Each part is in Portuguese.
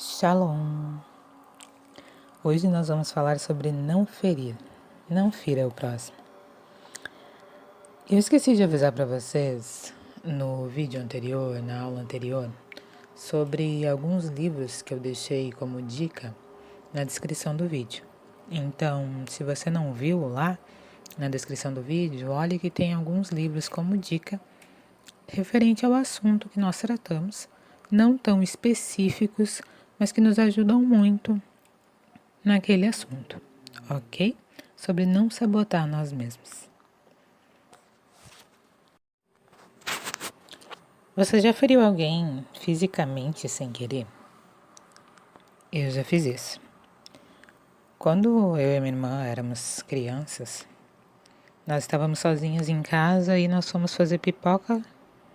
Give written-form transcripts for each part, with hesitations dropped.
Shalom! Hoje nós vamos falar sobre não ferir. Não fira o próximo. Eu esqueci de avisar para vocês no vídeo anterior, na aula anterior, sobre alguns livros que eu deixei como dica na descrição do vídeo. Então, se você não viu lá na descrição do vídeo, olhe que tem alguns livros como dica referente ao assunto que nós tratamos, não tão específicos, mas que nos ajudam muito naquele assunto, ok? Sobre não sabotar nós mesmos. Você já feriu alguém fisicamente sem querer? Eu já fiz isso. Quando eu e minha irmã éramos crianças, nós estávamos sozinhas em casa e nós fomos fazer pipoca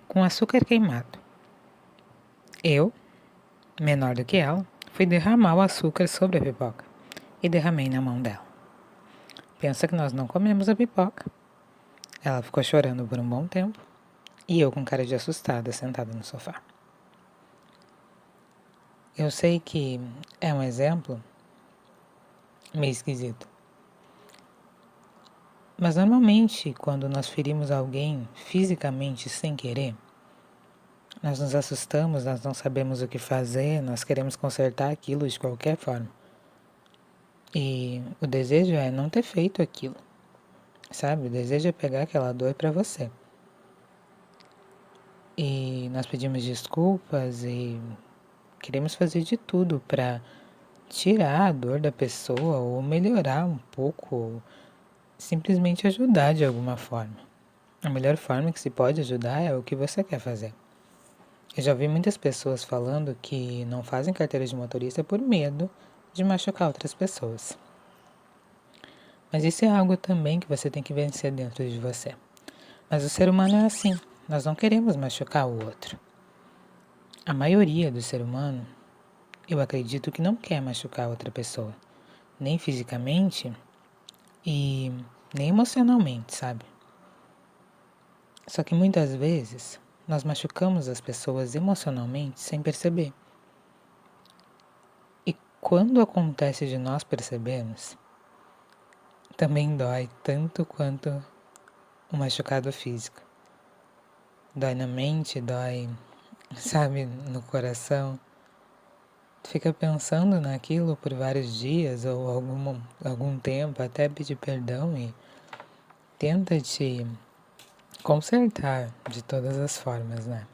com açúcar queimado. Eu, menor do que ela, fui derramar o açúcar sobre a pipoca e derramei na mão dela. Pensa que nós não comemos a pipoca. Ela ficou chorando por um bom tempo e eu com cara de assustada sentada no sofá. Eu sei que é um exemplo meio esquisito, mas normalmente quando nós ferimos alguém fisicamente sem querer, nós nos assustamos, nós não sabemos o que fazer, nós queremos consertar aquilo de qualquer forma. E o desejo é não ter feito aquilo, sabe? O desejo é pegar aquela dor para você. E nós pedimos desculpas e queremos fazer de tudo para tirar a dor da pessoa ou melhorar um pouco, ou simplesmente ajudar de alguma forma. A melhor forma que se pode ajudar é o que você quer fazer. Eu já vi muitas pessoas falando que não fazem carteira de motorista por medo de machucar outras pessoas. Mas isso é algo também que você tem que vencer dentro de você. Mas o ser humano é assim, nós não queremos machucar o outro. A maioria do ser humano, eu acredito que não quer machucar outra pessoa, nem fisicamente e nem emocionalmente, sabe? Só que muitas vezes nós machucamos as pessoas emocionalmente sem perceber. E quando acontece de nós percebermos, também dói tanto quanto o machucado físico. Dói na mente, dói, sabe, no coração. Fica pensando naquilo por vários dias ou algum tempo até pedir perdão e tenta te consertar de todas as formas, né?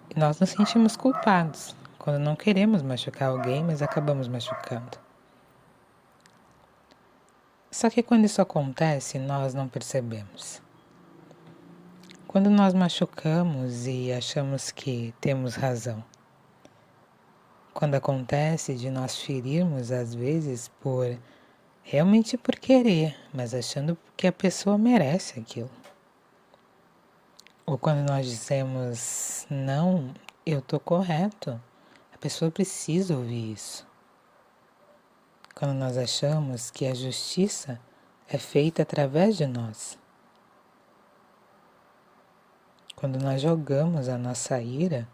E nós nos sentimos culpados quando não queremos machucar alguém, mas acabamos machucando. Só que quando isso acontece, nós não percebemos. Quando nós machucamos e achamos que temos razão. Quando acontece de nós ferirmos, às vezes, realmente por querer, mas achando que a pessoa merece aquilo. Ou quando nós dizemos, não, eu tô correto, a pessoa precisa ouvir isso. Quando nós achamos que a justiça é feita através de nós. Quando nós jogamos a nossa ira,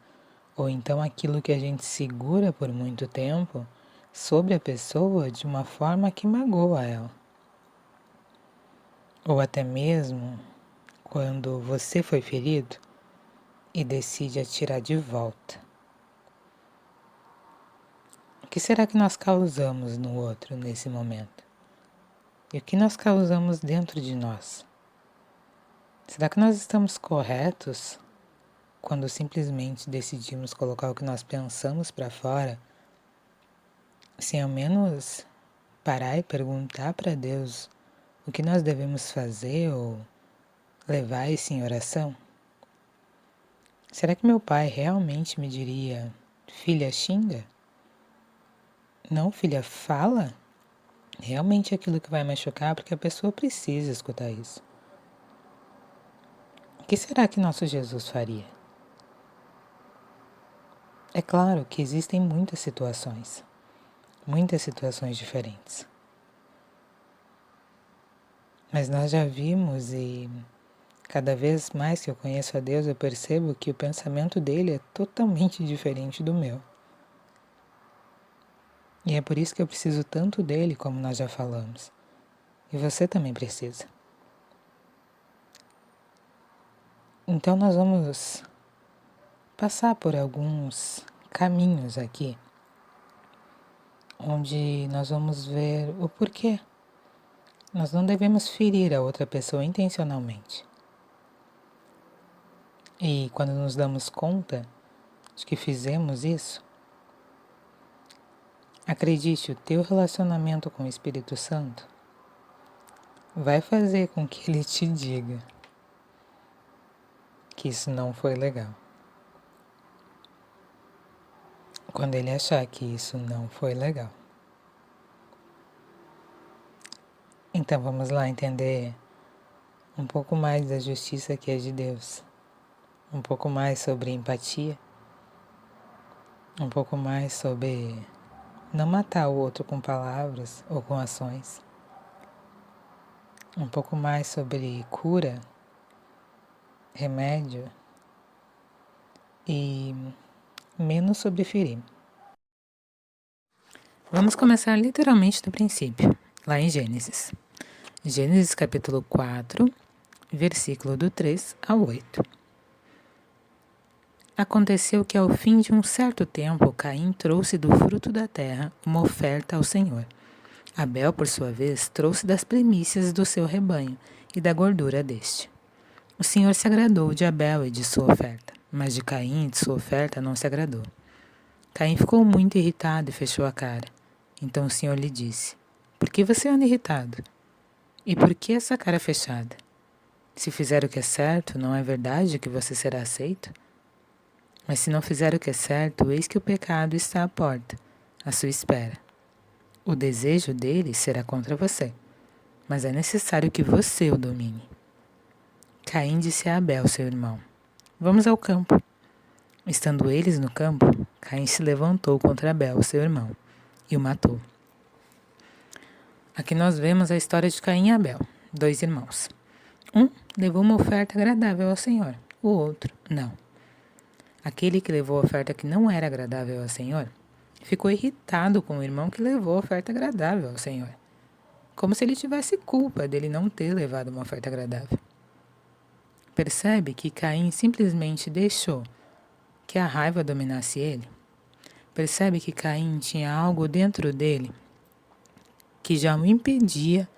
ou então aquilo que a gente segura por muito tempo, sobre a pessoa de uma forma que magoa ela. Ou até mesmo quando você foi ferido e decide atirar de volta. O que será que nós causamos no outro nesse momento? E o que nós causamos dentro de nós? Será que nós estamos corretos quando simplesmente decidimos colocar o que nós pensamos para fora, sem ao menos parar e perguntar para Deus o que nós devemos fazer ou levar isso em oração? Será que meu pai realmente me diria, filha, xinga? Não, filha, fala? Realmente é aquilo que vai machucar, porque a pessoa precisa escutar isso. O que será que nosso Jesus faria? É claro que existem muitas situações diferentes. Mas nós já vimos e cada vez mais que eu conheço a Deus, eu percebo que o pensamento dele é totalmente diferente do meu. E é por isso que eu preciso tanto dele, como nós já falamos. E você também precisa. Então nós vamos passar por alguns caminhos aqui, onde nós vamos ver o porquê. Nós não devemos ferir a outra pessoa intencionalmente. E quando nos damos conta de que fizemos isso, acredite, o teu relacionamento com o Espírito Santo vai fazer com que ele te diga que isso não foi legal. Quando ele achar que isso não foi legal. Então vamos lá entender um pouco mais da justiça que é de Deus. Um pouco mais sobre empatia. Um pouco mais sobre não matar o outro com palavras ou com ações. Um pouco mais sobre cura, remédio e menos sobre ferir. Vamos começar literalmente do princípio, lá em Gênesis. Gênesis capítulo 4, versículo do 3 ao 8. Aconteceu que ao fim de um certo tempo, Caim trouxe do fruto da terra uma oferta ao Senhor. Abel, por sua vez, trouxe das primícias do seu rebanho e da gordura deste. O Senhor se agradou de Abel e de sua oferta, mas de Caim e de sua oferta não se agradou. Caim ficou muito irritado e fechou a cara. Então o Senhor lhe disse: Por que você anda irritado? E por que essa cara fechada? Se fizer o que é certo, não é verdade que você será aceito? Mas se não fizer o que é certo, eis que o pecado está à porta, à sua espera. O desejo dele será contra você, mas é necessário que você o domine. Caim disse a Abel, seu irmão: Vamos ao campo. Estando eles no campo, Caim se levantou contra Abel, seu irmão, e o matou. Aqui nós vemos a história de Caim e Abel, dois irmãos. Um levou uma oferta agradável ao Senhor, o outro não. Aquele que levou a oferta que não era agradável ao Senhor ficou irritado com o irmão que levou a oferta agradável ao Senhor, como se ele tivesse culpa dele não ter levado uma oferta agradável. Percebe que Caim simplesmente deixou que a raiva dominasse ele? Percebe que Caim tinha algo dentro dele que já o impedia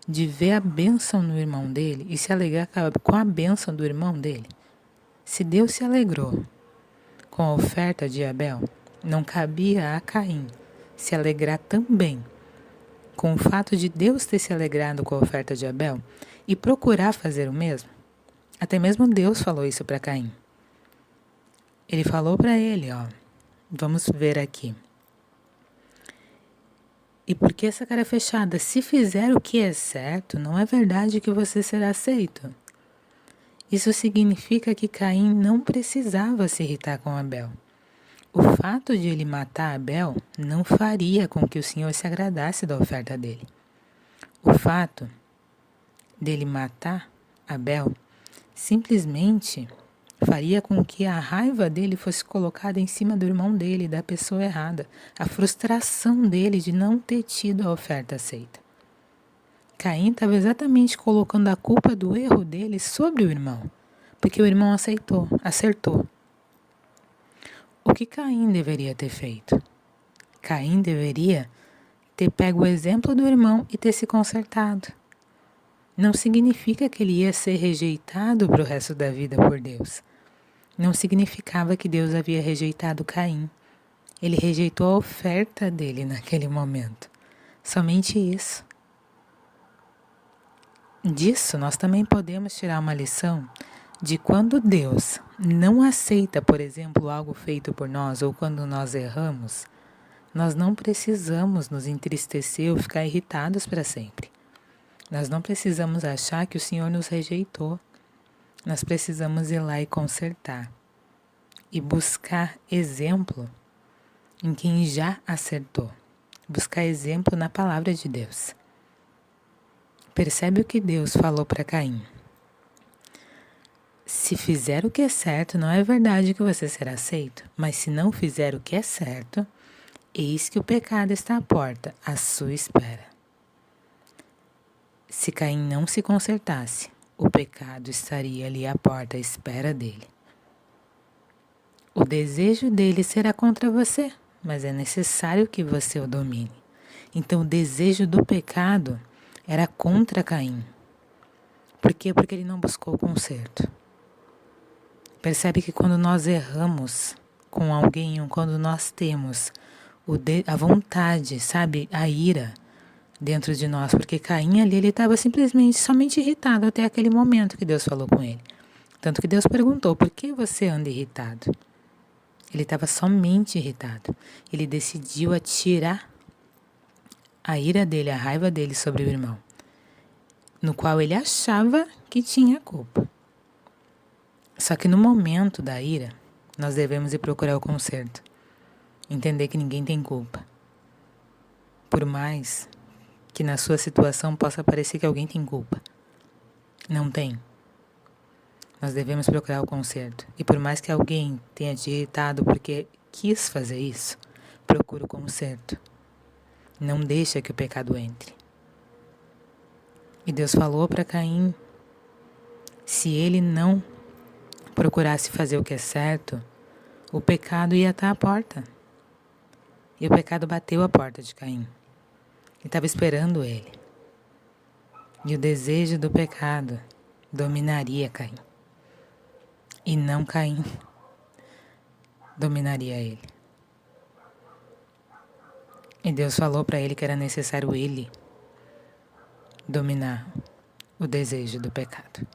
de ver a bênção no irmão dele e se alegrar com a bênção do irmão dele? Se Deus se alegrou com a oferta de Abel, não cabia a Caim se alegrar também com o fato de Deus ter se alegrado com a oferta de Abel e procurar fazer o mesmo? Até mesmo Deus falou isso para Caim. Ele falou para ele, vamos ver aqui. E por que essa cara fechada? Se fizer o que é certo, não é verdade que você será aceito. Isso significa que Caim não precisava se irritar com Abel. O fato de ele matar Abel não faria com que o Senhor se agradasse da oferta dele. O fato dele matar Abel simplesmente faria com que a raiva dele fosse colocada em cima do irmão dele, da pessoa errada, a frustração dele de não ter tido a oferta aceita. Caim estava exatamente colocando a culpa do erro dele sobre o irmão, porque o irmão acertou. O que Caim deveria ter feito? Caim deveria ter pego o exemplo do irmão e ter se consertado. Não significa que ele ia ser rejeitado para o resto da vida por Deus. Não significava que Deus havia rejeitado Caim. Ele rejeitou a oferta dele naquele momento. Somente isso. Disso, nós também podemos tirar uma lição de quando Deus não aceita, por exemplo, algo feito por nós ou quando nós erramos, nós não precisamos nos entristecer ou ficar irritados para sempre. Nós não precisamos achar que o Senhor nos rejeitou. Nós precisamos ir lá e consertar e buscar exemplo em quem já acertou. Buscar exemplo na palavra de Deus. Percebe o que Deus falou para Caim? Se fizer o que é certo, não é verdade que você será aceito, mas se não fizer o que é certo, Eis que o pecado está à porta, à sua espera. Se Caim não se consertasse, o pecado estaria ali à porta à espera dele. O desejo dele será contra você, mas é necessário que você o domine. Então o desejo do pecado era contra Caim. Por quê? Porque ele não buscou o conserto. Percebe que quando nós erramos com alguém, ou quando nós temos a vontade, sabe, a ira dentro de nós, porque Caim ali, ele estava simplesmente, somente irritado até aquele momento que Deus falou com ele. Tanto que Deus perguntou, por que você anda irritado? Ele estava somente irritado. Ele decidiu atirar a ira dele, a raiva dele sobre o irmão, no qual ele achava que tinha culpa. Só que no momento da ira, nós devemos ir procurar o conserto. Entender que ninguém tem culpa. Por mais que na sua situação possa parecer que alguém tem culpa. Não tem. Nós devemos procurar o conserto. E por mais que alguém tenha te irritado porque quis fazer isso, procura o conserto. Não deixa que o pecado entre. E Deus falou para Caim, se ele não procurasse fazer o que é certo, o pecado ia estar à porta. E o pecado bateu a porta de Caim. E estava esperando ele. E o desejo do pecado dominaria Caim. E não Caim dominaria ele. E Deus falou para ele que era necessário ele dominar o desejo do pecado.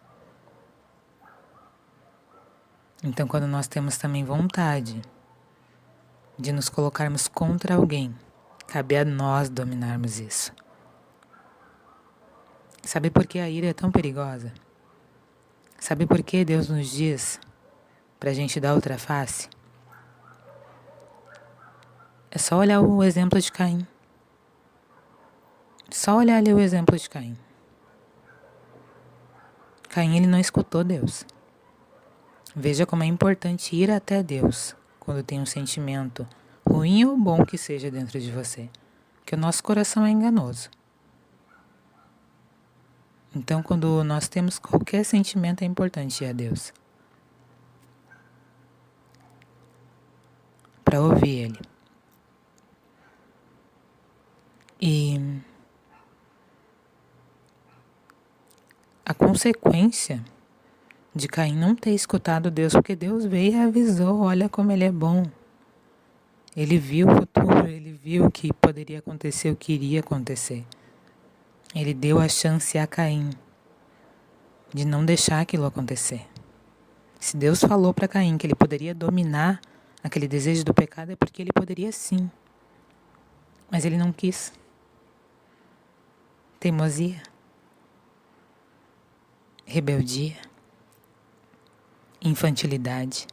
Então, quando nós temos também vontade de nos colocarmos contra alguém, cabe a nós dominarmos isso. Sabe por que a ira é tão perigosa? Sabe por que Deus nos diz para a gente dar outra face? É só olhar o exemplo de Caim. Só olhar ali o exemplo de Caim. Caim, ele não escutou Deus. Veja como é importante ir até Deus quando tem um sentimento ruim ou bom que seja dentro de você. Porque o nosso coração é enganoso. Então, quando nós temos qualquer sentimento, é importante ir a Deus. Para ouvir Ele. E a consequência de Caim não ter escutado Deus, porque Deus veio e avisou, olha como Ele é bom. Ele viu o futuro, Ele viu o que poderia acontecer, o que iria acontecer. Ele deu a chance a Caim de não deixar aquilo acontecer. Se Deus falou para Caim que ele poderia dominar aquele desejo do pecado, é porque ele poderia sim. Mas ele não quis. Teimosia. Rebeldia. Infantilidade.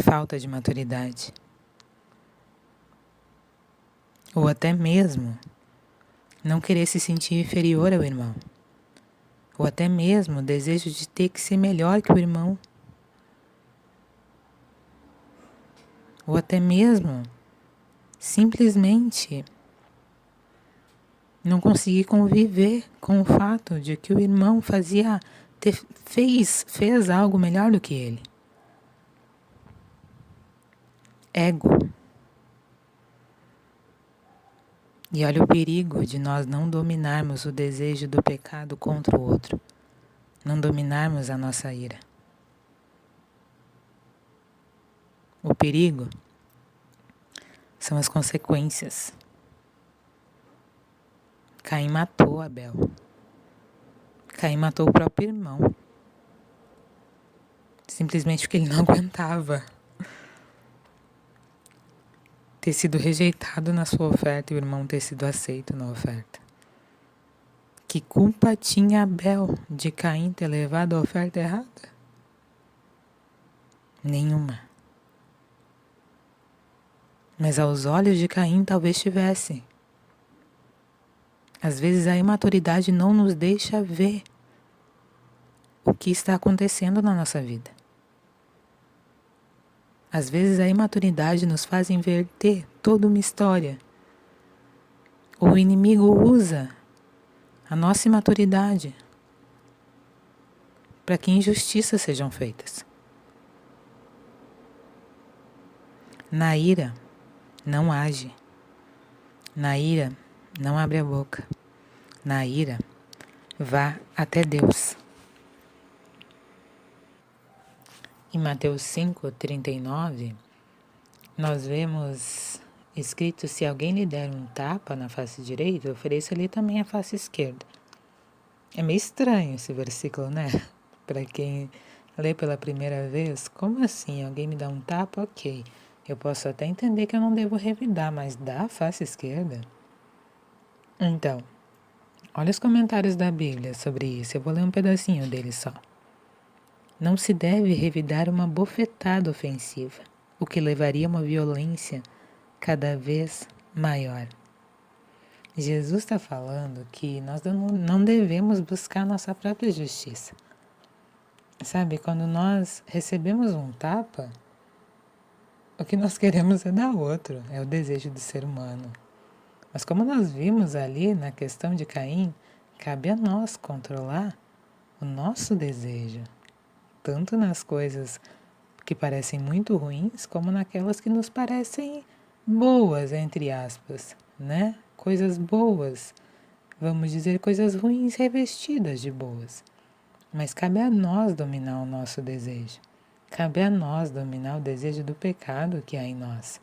Falta de maturidade. Ou até mesmo não querer se sentir inferior ao irmão. Ou até mesmo o desejo de ter que ser melhor que o irmão. Ou até mesmo simplesmente não conseguir conviver com o fato de que o irmão fez algo melhor do que ele. Ego. E olha o perigo de nós não dominarmos o desejo do pecado contra o outro. Não dominarmos a nossa ira. O perigo são as consequências. Caim matou Abel. Caim matou o próprio irmão. Simplesmente porque ele não aguentava ter sido rejeitado na sua oferta e o irmão ter sido aceito na oferta. Que culpa tinha Abel de Caim ter levado a oferta errada? Nenhuma. Mas aos olhos de Caim talvez tivesse. Às vezes a imaturidade não nos deixa ver o que está acontecendo na nossa vida. Às vezes a imaturidade nos faz inverter toda uma história. O inimigo usa a nossa imaturidade para que injustiças sejam feitas. Na ira, não age. Na ira, não abre a boca. Na ira, vá até Deus. Em Mateus 5:39, nós vemos escrito: se alguém lhe der um tapa na face direita, ofereça-lhe também a face esquerda. É meio estranho esse versículo, né? Para quem lê pela primeira vez, como assim? Alguém me dá um tapa? Ok. Eu posso até entender que eu não devo revidar, mas dá a face esquerda? Então, olha os comentários da Bíblia sobre isso. Eu vou ler um pedacinho dele só. Não se deve revidar uma bofetada ofensiva, o que levaria a uma violência cada vez maior. Jesus está falando que nós não devemos buscar nossa própria justiça. Sabe, quando nós recebemos um tapa, o que nós queremos é dar outro, é o desejo do ser humano. Mas como nós vimos ali na questão de Caim, cabe a nós controlar o nosso desejo, tanto nas coisas que parecem muito ruins, como naquelas que nos parecem boas, entre aspas, né? Coisas boas, vamos dizer coisas ruins revestidas de boas. Mas cabe a nós dominar o nosso desejo. Cabe a nós dominar o desejo do pecado que há em nós.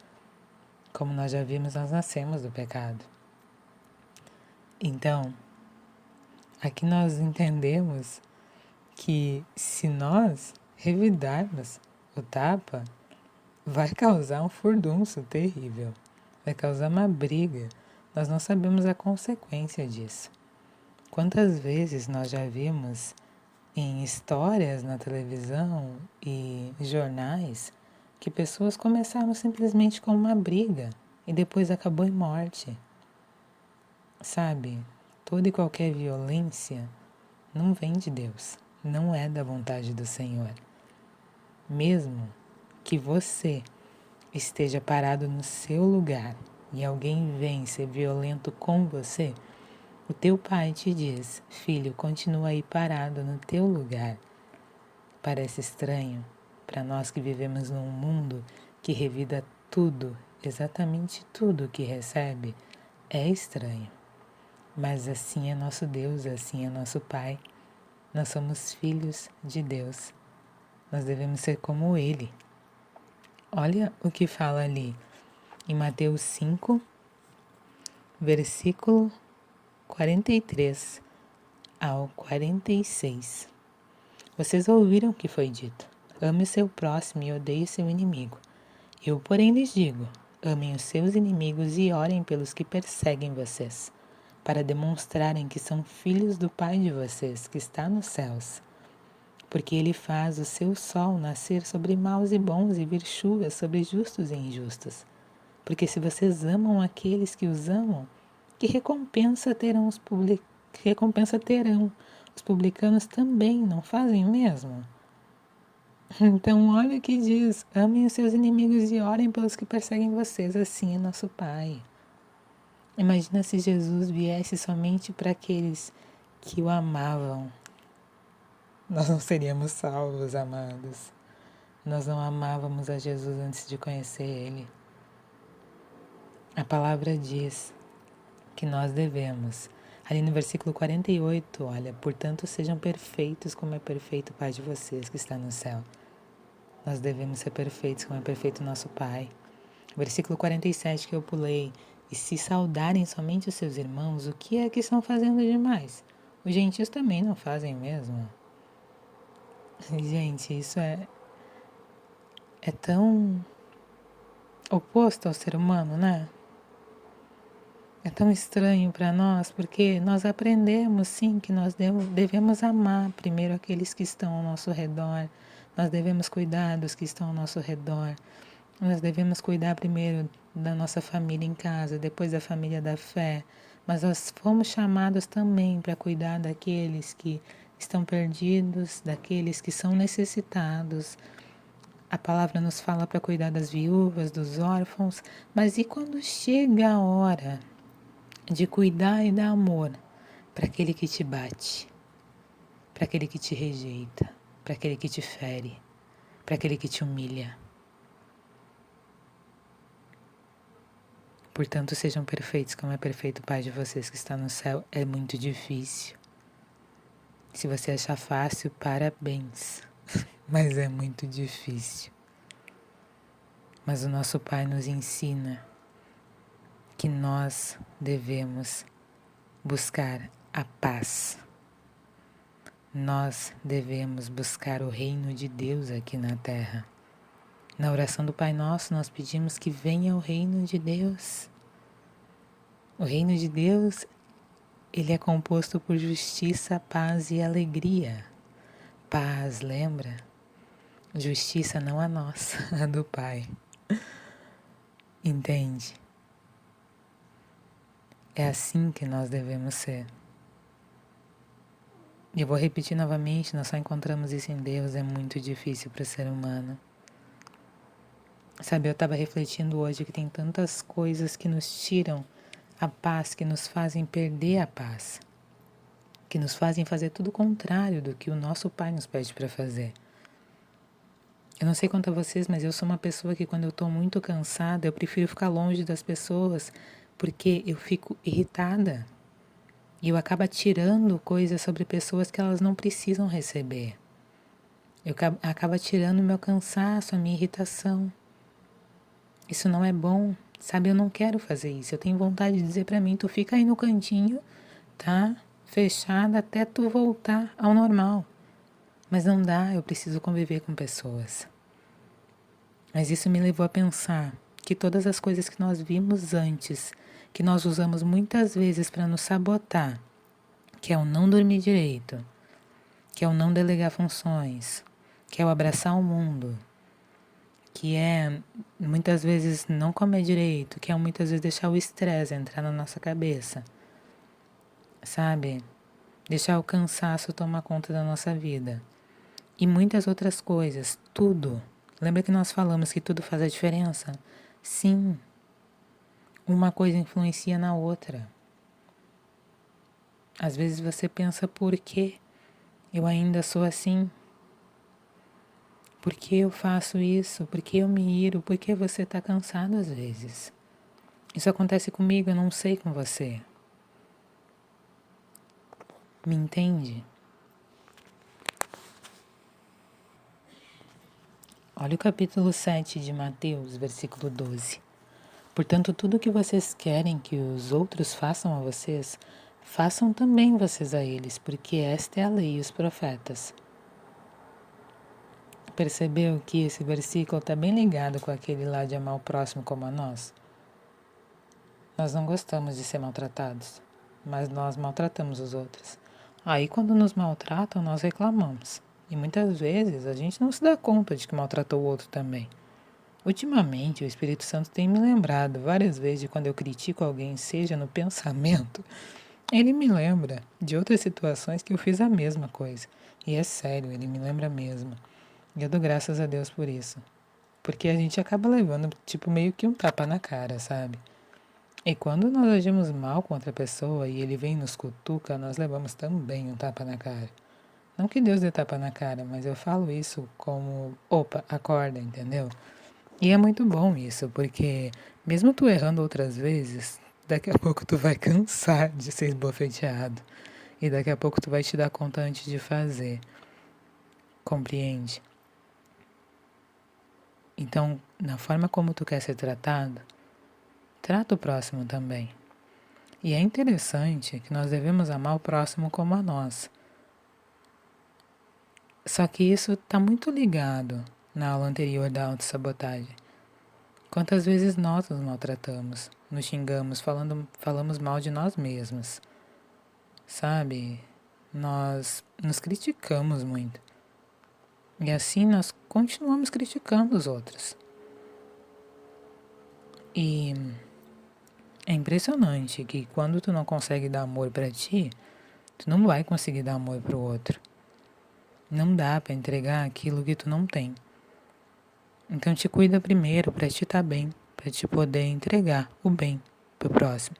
Como nós já vimos, nós nascemos do pecado. Então, aqui nós entendemos que se nós revidarmos o tapa, vai causar um furdunço terrível, vai causar uma briga. Nós não sabemos a consequência disso. Quantas vezes nós já vimos em histórias na televisão e jornais que pessoas começaram simplesmente com uma briga e depois acabou em morte. Sabe, toda e qualquer violência não vem de Deus, não é da vontade do Senhor. Mesmo que você esteja parado no seu lugar e alguém vem ser violento com você, o teu pai te diz: filho, continua aí parado no teu lugar. Parece estranho para nós que vivemos num mundo que revida tudo, exatamente tudo que recebe. É estranho. Mas assim é nosso Deus, assim é nosso Pai. Nós somos filhos de Deus. Nós devemos ser como Ele. Olha o que fala ali em Mateus 5, versículo 43 ao 46. Vocês ouviram o que foi dito: ame o seu próximo e odeie o seu inimigo. Eu, porém, lhes digo: amem os seus inimigos e orem pelos que perseguem vocês, para demonstrarem que são filhos do Pai de vocês, que está nos céus. Porque Ele faz o seu sol nascer sobre maus e bons e vir chuva sobre justos e injustos. Porque se vocês amam aqueles que os amam, que recompensa terão os publicanos também não fazem o mesmo? Então olha o que diz: amem os seus inimigos e orem pelos que perseguem vocês, assim é nosso Pai. Imagina se Jesus viesse somente para aqueles que o amavam. Nós não seríamos salvos, amados. Nós não amávamos a Jesus antes de conhecer Ele. A palavra diz que nós devemos, ali no versículo 48, olha: portanto sejam perfeitos como é perfeito o Pai de vocês que está no céu. Nós devemos ser perfeitos como é perfeito o nosso Pai. Versículo 47 que eu pulei: e se saudarem somente os seus irmãos, o que é que estão fazendo demais? Os gentios também não fazem mesmo. Gente, isso é tão oposto ao ser humano, né? É tão estranho para nós, porque nós aprendemos, sim, que nós devemos amar primeiro aqueles que estão ao nosso redor, nós devemos cuidar dos que estão ao nosso redor, nós devemos cuidar primeiro da nossa família em casa, depois da família da fé, mas nós fomos chamados também para cuidar daqueles que estão perdidos, daqueles que são necessitados, A palavra nos fala para cuidar das viúvas, dos órfãos, mas e quando chega a hora de cuidar e dar amor para aquele que te bate, para aquele que te rejeita, para aquele que te fere, para aquele que te humilha? Portanto, sejam perfeitos como é perfeito o Pai de vocês que está no céu. É muito difícil. Se você achar fácil, parabéns. Mas é muito difícil. Mas o nosso Pai nos ensina que nós devemos buscar a paz. Nós devemos buscar o reino de Deus aqui na terra. Na oração do Pai Nosso, nós pedimos que venha o reino de Deus. O reino de Deus, ele é composto por justiça, paz e alegria. Paz, lembra? Justiça não a nossa, a do Pai. Entende? É assim que nós devemos ser. E eu vou repetir novamente, nós só encontramos isso em Deus, é muito difícil para o ser humano. Sabe, eu estava refletindo hoje que tem tantas coisas que nos tiram a paz, que nos fazem perder a paz, que nos fazem fazer tudo o contrário do que o nosso Pai nos pede para fazer. Eu não sei quanto a vocês, mas eu sou uma pessoa que quando eu estou muito cansada, eu prefiro ficar longe das pessoas, porque eu fico irritada. E eu acabo tirando coisas sobre pessoas que elas não precisam receber. Eu acabo tirando o meu cansaço, a minha irritação. Isso não é bom, sabe? Eu não quero fazer isso. Eu tenho vontade de dizer para mim, tu fica aí no cantinho, tá? Fechada até tu voltar ao normal. Mas não dá, eu preciso conviver com pessoas. Mas isso me levou a pensar que todas as coisas que nós vimos antes, que nós usamos muitas vezes para nos sabotar, que é o não dormir direito, que é o não delegar funções, que é o abraçar o mundo, que é muitas vezes não comer direito, que é muitas vezes deixar o estresse entrar na nossa cabeça, sabe? Deixar o cansaço tomar conta da nossa vida. E muitas outras coisas, tudo. Lembra que nós falamos que tudo faz a diferença? Sim, uma coisa influencia na outra. Às vezes você pensa, por que eu ainda sou assim? Por que eu faço isso? Por que eu me iro? Por que você está cansado às vezes? Isso acontece comigo, eu não sei com você. Me entende? Olha o capítulo 7 de Mateus, versículo 12. Portanto, tudo o que vocês querem que os outros façam a vocês, façam também vocês a eles, porque esta é a lei e os profetas. Percebeu que esse versículo está bem ligado com aquele lá de amar o próximo como a nós? Nós não gostamos de ser maltratados, mas nós maltratamos os outros. Aí, quando nos maltratam, nós reclamamos. E muitas vezes a gente não se dá conta de que maltratou o outro também. Ultimamente, o Espírito Santo tem me lembrado várias vezes de quando eu critico alguém, seja no pensamento, ele me lembra de outras situações que eu fiz a mesma coisa. E é sério, ele me lembra mesmo. E eu dou graças a Deus por isso. Porque a gente acaba levando, tipo, meio que um tapa na cara, sabe? E quando nós agimos mal com outra pessoa e ele vem e nos cutuca, nós levamos também um tapa na cara. Não que Deus dê tapa na cara, mas eu falo isso como, opa, acorda, entendeu? E é muito bom isso, porque mesmo tu errando outras vezes, daqui a pouco tu vai cansar de ser esbofeteado. E daqui a pouco tu vai te dar conta antes de fazer. Compreende? Então, na forma como tu quer ser tratado, trata o próximo também. E é interessante que nós devemos amar o próximo como a nós. Só que isso está muito ligado na aula anterior da autossabotagem. Quantas vezes nós nos maltratamos, nos xingamos, falamos mal de nós mesmos. Sabe? Nós nos criticamos muito. E assim nós continuamos criticando os outros. E é impressionante que quando tu não consegue dar amor pra ti, tu não vai conseguir dar amor pro outro. Não dá pra entregar aquilo que tu não tem. Então te cuida primeiro para te estar bem, para te poder entregar o bem pro próximo.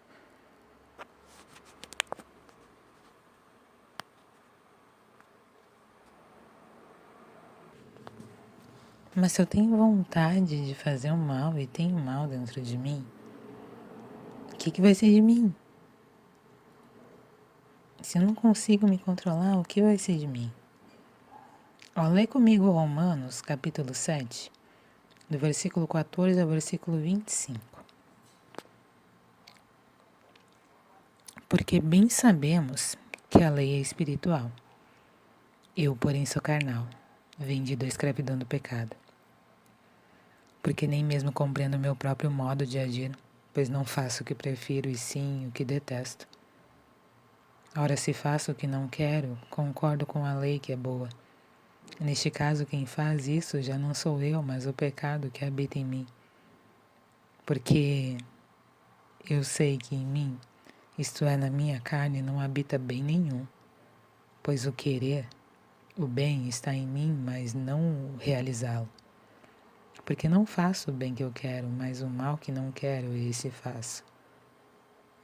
Mas se eu tenho vontade de fazer o mal e tenho mal dentro de mim, o que vai ser de mim? Se eu não consigo me controlar, o que vai ser de mim? Ó, lê comigo Romanos, capítulo 7, do versículo 14 ao versículo 25. Porque bem sabemos que a lei é espiritual. Eu, porém, sou carnal, vendido à escravidão do pecado. Porque nem mesmo compreendo o meu próprio modo de agir, pois não faço o que prefiro e sim o que detesto. Ora, se faço o que não quero, concordo com a lei que é boa. Neste caso, quem faz isso já não sou eu, mas o pecado que habita em mim. Porque eu sei que em mim, isto é, na minha carne, não habita bem nenhum, pois o querer, o bem está em mim, mas não o realizá-lo. Porque não faço o bem que eu quero, mas o mal que não quero, esse faço.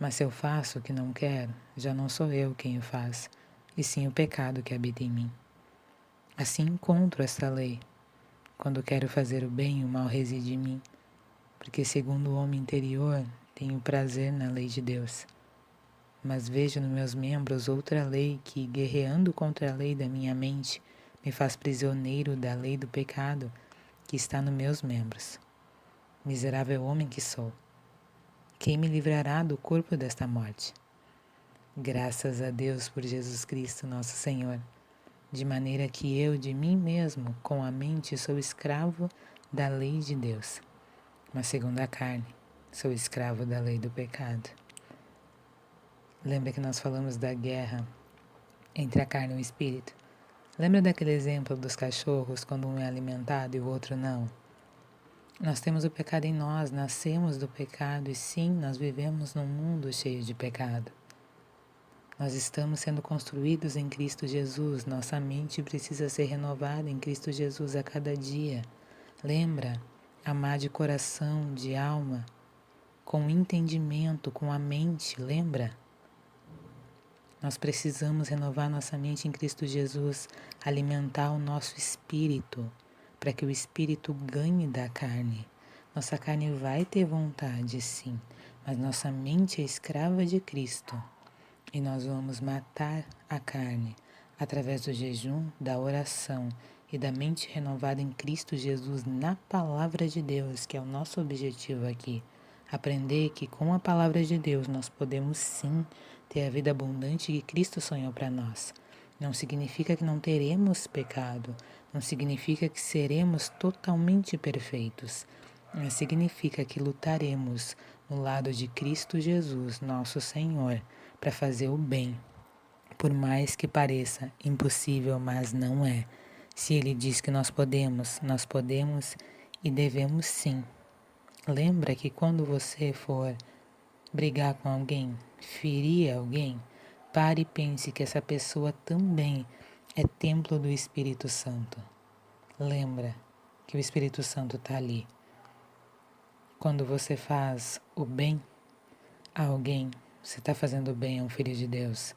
Mas se eu faço o que não quero, já não sou eu quem o faz, e sim o pecado que habita em mim. Assim encontro esta lei. Quando quero fazer o bem, o mal reside em mim, porque segundo o homem interior, tenho prazer na lei de Deus. Mas vejo nos meus membros outra lei que, guerreando contra a lei da minha mente, me faz prisioneiro da lei do pecado que está nos meus membros. Miserável homem que sou, quem me livrará do corpo desta morte? Graças a Deus por Jesus Cristo, nosso Senhor, de maneira que eu, de mim mesmo, com a mente, sou escravo da lei de Deus, mas segundo a carne, sou escravo da lei do pecado. Lembra que nós falamos da guerra entre a carne e o espírito? Lembra daquele exemplo dos cachorros, quando um é alimentado e o outro não? Nós temos o pecado em nós, nascemos do pecado e sim, nós vivemos num mundo cheio de pecado. Nós estamos sendo construídos em Cristo Jesus, nossa mente precisa ser renovada em Cristo Jesus a cada dia. Lembra? Amar de coração, de alma, com entendimento, com a mente, lembra? Nós precisamos renovar nossa mente em Cristo Jesus, alimentar o nosso espírito, para que o espírito ganhe da carne. Nossa carne vai ter vontade, sim, mas nossa mente é escrava de Cristo. E nós vamos matar a carne através do jejum, da oração e da mente renovada em Cristo Jesus na palavra de Deus, que é o nosso objetivo aqui. Aprender que com a palavra de Deus nós podemos sim ter a vida abundante que Cristo sonhou para nós. Não significa que não teremos pecado, não significa que seremos totalmente perfeitos, mas significa que lutaremos no lado de Cristo Jesus, nosso Senhor, para fazer o bem, por mais que pareça impossível, mas não é. Se Ele diz que nós podemos e devemos sim. Lembra que quando você for brigar com alguém, ferir alguém, pare e pense que essa pessoa também é templo do Espírito Santo. Lembra que o Espírito Santo está ali. Quando você faz o bem a alguém, você está fazendo bem a um filho de Deus,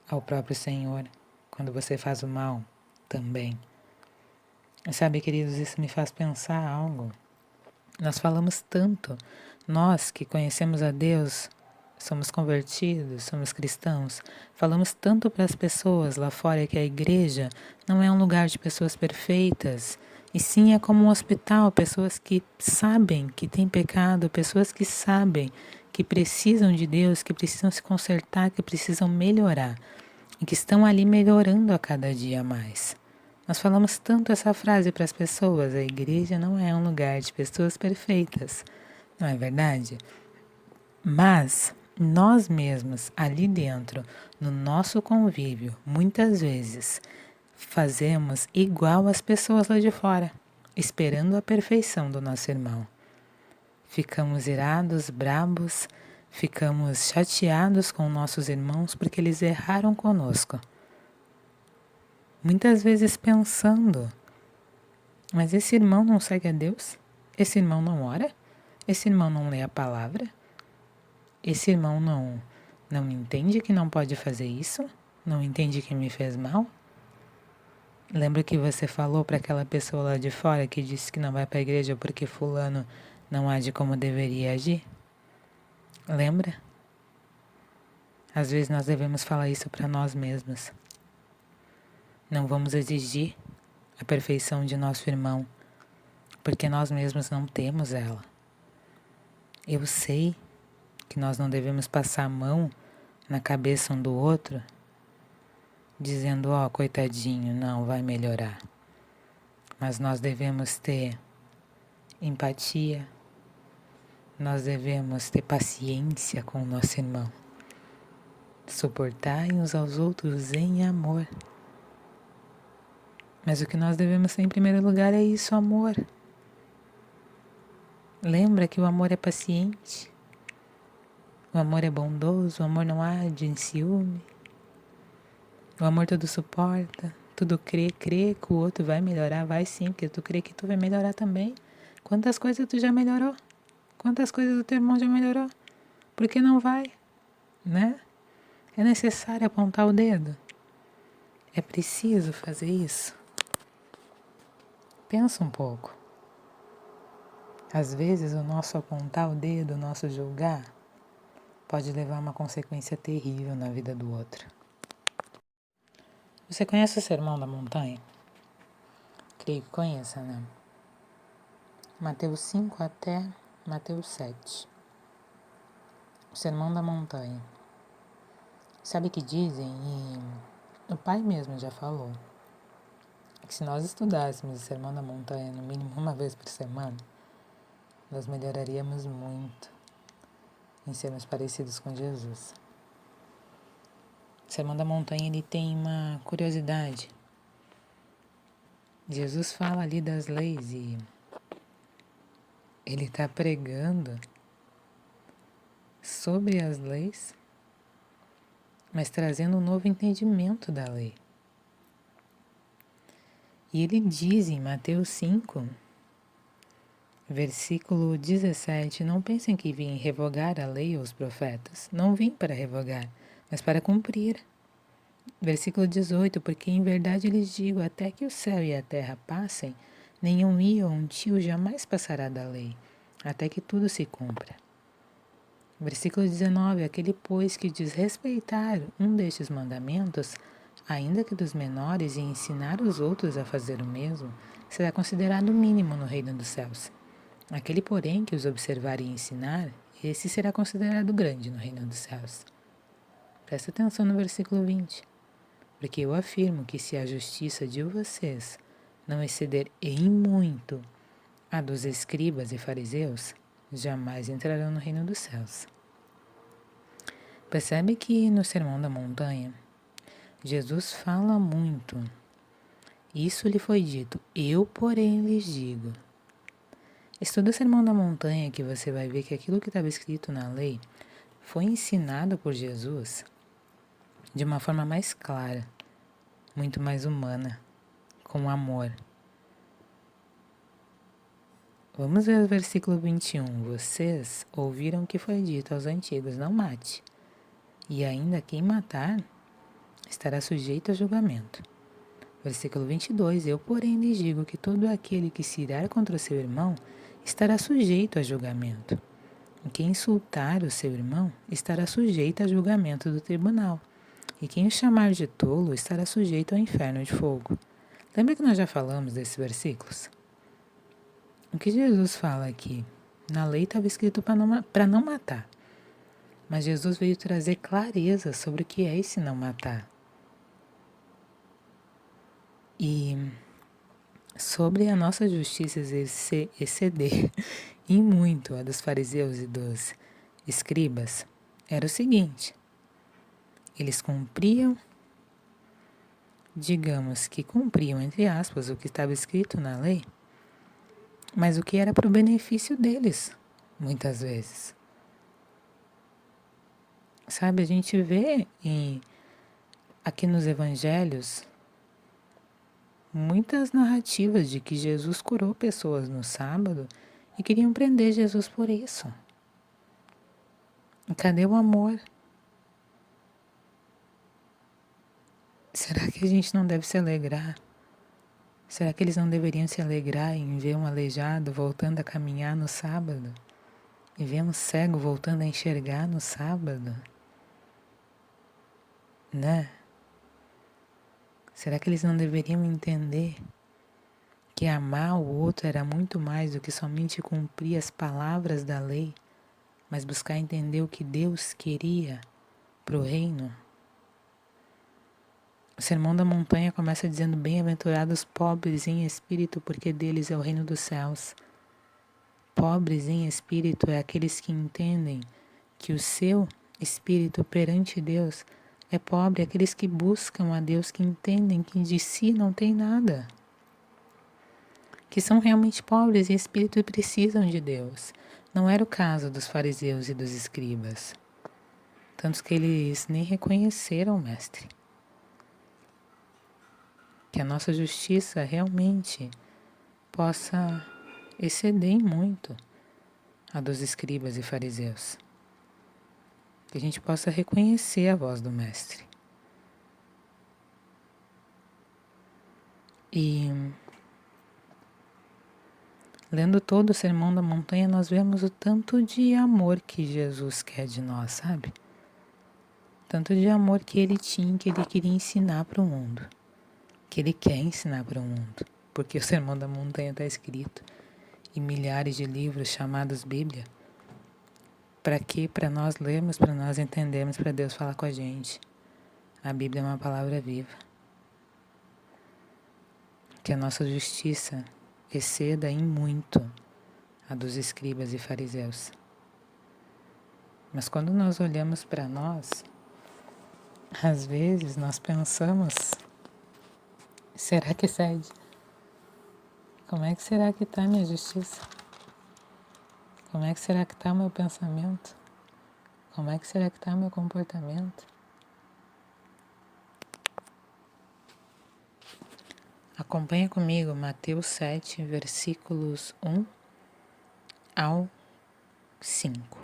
ao próprio Senhor. Quando você faz o mal, também. Sabe, queridos, isso me faz pensar algo. Nós falamos tanto, nós que conhecemos a Deus, somos convertidos, somos cristãos, falamos tanto para as pessoas lá fora que a igreja não é um lugar de pessoas perfeitas, e sim é como um hospital, pessoas que sabem que têm pecado, pessoas que sabem que precisam de Deus, que precisam se consertar, que precisam melhorar, e que estão ali melhorando a cada dia mais. Nós falamos tanto essa frase para as pessoas, a igreja não é um lugar de pessoas perfeitas, não é verdade? Mas nós mesmos, ali dentro, no nosso convívio, muitas vezes fazemos igual as pessoas lá de fora, esperando a perfeição do nosso irmão. Ficamos irados, brabos, ficamos chateados com nossos irmãos porque eles erraram conosco. Muitas vezes pensando Mas esse irmão não segue a Deus? Esse irmão não ora? Esse irmão não lê a palavra? Esse irmão não entende que não pode fazer isso? Não entende que me fez mal? Lembra que você falou para aquela pessoa lá de fora que disse que não vai para a igreja porque fulano não age como deveria agir? Lembra? Às vezes nós devemos falar isso para nós mesmos. Não vamos exigir a perfeição de nosso irmão, porque nós mesmos não temos ela. Eu sei que nós não devemos passar a mão na cabeça um do outro, dizendo, ó, coitadinho, não vai melhorar. Mas nós devemos ter empatia, nós devemos ter paciência com o nosso irmão, suportar uns aos outros em amor. Mas o que nós devemos ter em primeiro lugar é isso, amor. Lembra que o amor é paciente, o amor é bondoso, o amor não arde em ciúme, o amor tudo suporta, tudo crê que o outro vai melhorar, vai sim, porque tu crê que tu vai melhorar também. Quantas coisas tu já melhorou? Quantas coisas o teu irmão já melhorou? Por que não vai? Né? É necessário apontar o dedo? É preciso fazer isso? Pensa um pouco. Às vezes o nosso apontar o dedo, o nosso julgar, pode levar a uma consequência terrível na vida do outro. Você conhece o Sermão da Montanha? Creio que conheça, né? Mateus 5 até Mateus 7. O Sermão da Montanha. Sabe o que dizem? E o pai mesmo já falou que se nós estudássemos o Sermão da Montanha no mínimo uma vez por semana, nós melhoraríamos muito em sermos parecidos com Jesus. O Sermão da Montanha, ele tem uma curiosidade. Jesus fala ali das leis e ele está pregando sobre as leis, mas trazendo um novo entendimento da lei. E ele diz em Mateus 5, versículo 17, não pensem que vim revogar a lei ou os profetas. Não vim para revogar, mas para cumprir. Versículo 18, porque em verdade lhes digo, até que o céu e a terra passem, nenhum i ou um tio jamais passará da lei, até que tudo se cumpra. Versículo 19, aquele pois que desrespeitar um destes mandamentos, ainda que dos menores, e ensinar os outros a fazer o mesmo, será considerado mínimo no reino dos céus. Aquele, porém, que os observar e ensinar, esse será considerado grande no reino dos céus. Presta atenção no versículo 20. Porque eu afirmo que se a justiça de vocês não exceder em muito a dos escribas e fariseus, jamais entrarão no reino dos céus. Percebe que no Sermão da Montanha, Jesus fala muito. Isso lhe foi dito, eu, porém, lhes digo. Estuda o Sermão da Montanha que você vai ver que aquilo que estava escrito na lei foi ensinado por Jesus de uma forma mais clara, muito mais humana, com amor. Vamos ver o versículo 21. Vocês ouviram que foi dito aos antigos, não mate. E ainda quem matar estará sujeito a julgamento. Versículo 22. Eu, porém, lhes digo que todo aquele que se irar contra o seu irmão estará sujeito a julgamento. E quem insultar o seu irmão estará sujeito a julgamento do tribunal. E quem o chamar de tolo estará sujeito ao inferno de fogo. Lembra que nós já falamos desses versículos? O que Jesus fala aqui? Na lei estava escrito para não matar. Mas Jesus veio trazer clareza sobre o que é esse não matar. E sobre a nossa justiça exceder em muito a dos fariseus e dos escribas, era o seguinte: eles cumpriam, digamos que cumpriam, entre aspas, o que estava escrito na lei, mas o que era para o benefício deles, muitas vezes. Sabe, a gente vê aqui nos evangelhos muitas narrativas de que Jesus curou pessoas no sábado e queriam prender Jesus por isso. E cadê o amor? Será que a gente não deve se alegrar? Será que eles não deveriam se alegrar em ver um aleijado voltando a caminhar no sábado? E ver um cego voltando a enxergar no sábado? Né? Será que eles não deveriam entender que amar o outro era muito mais do que somente cumprir as palavras da lei, mas buscar entender o que Deus queria para o reino? O Sermão da Montanha começa dizendo: bem-aventurados pobres em espírito, porque deles é o reino dos céus. Pobres em espírito é aqueles que entendem que o seu espírito perante Deus é pobre, aqueles que buscam a Deus, que entendem que de si não tem nada, que são realmente pobres em espírito e precisam de Deus. Não era o caso dos fariseus e dos escribas, tantos que eles nem reconheceram o Mestre. Que a nossa justiça realmente possa exceder em muito a dos escribas e fariseus. Que a gente possa reconhecer a voz do Mestre. E lendo todo o Sermão da Montanha, nós vemos o tanto de amor que Jesus quer de nós, sabe? Tanto de amor que ele tinha, que ele queria ensinar para o mundo. Que ele quer ensinar para o mundo. Porque o Sermão da Montanha está escrito em milhares de livros chamados Bíblia. Para quê? Para nós lermos, para nós entendermos, para Deus falar com a gente. A Bíblia é uma palavra viva. Que a nossa justiça exceda em muito a dos escribas e fariseus. Mas quando nós olhamos para nós, às vezes nós pensamos: será que excede? Como é que será que está a minha justiça? Como é que será que está o meu pensamento? Como é que será que está o meu comportamento? Acompanha comigo Mateus 7, versículos 1 ao 5.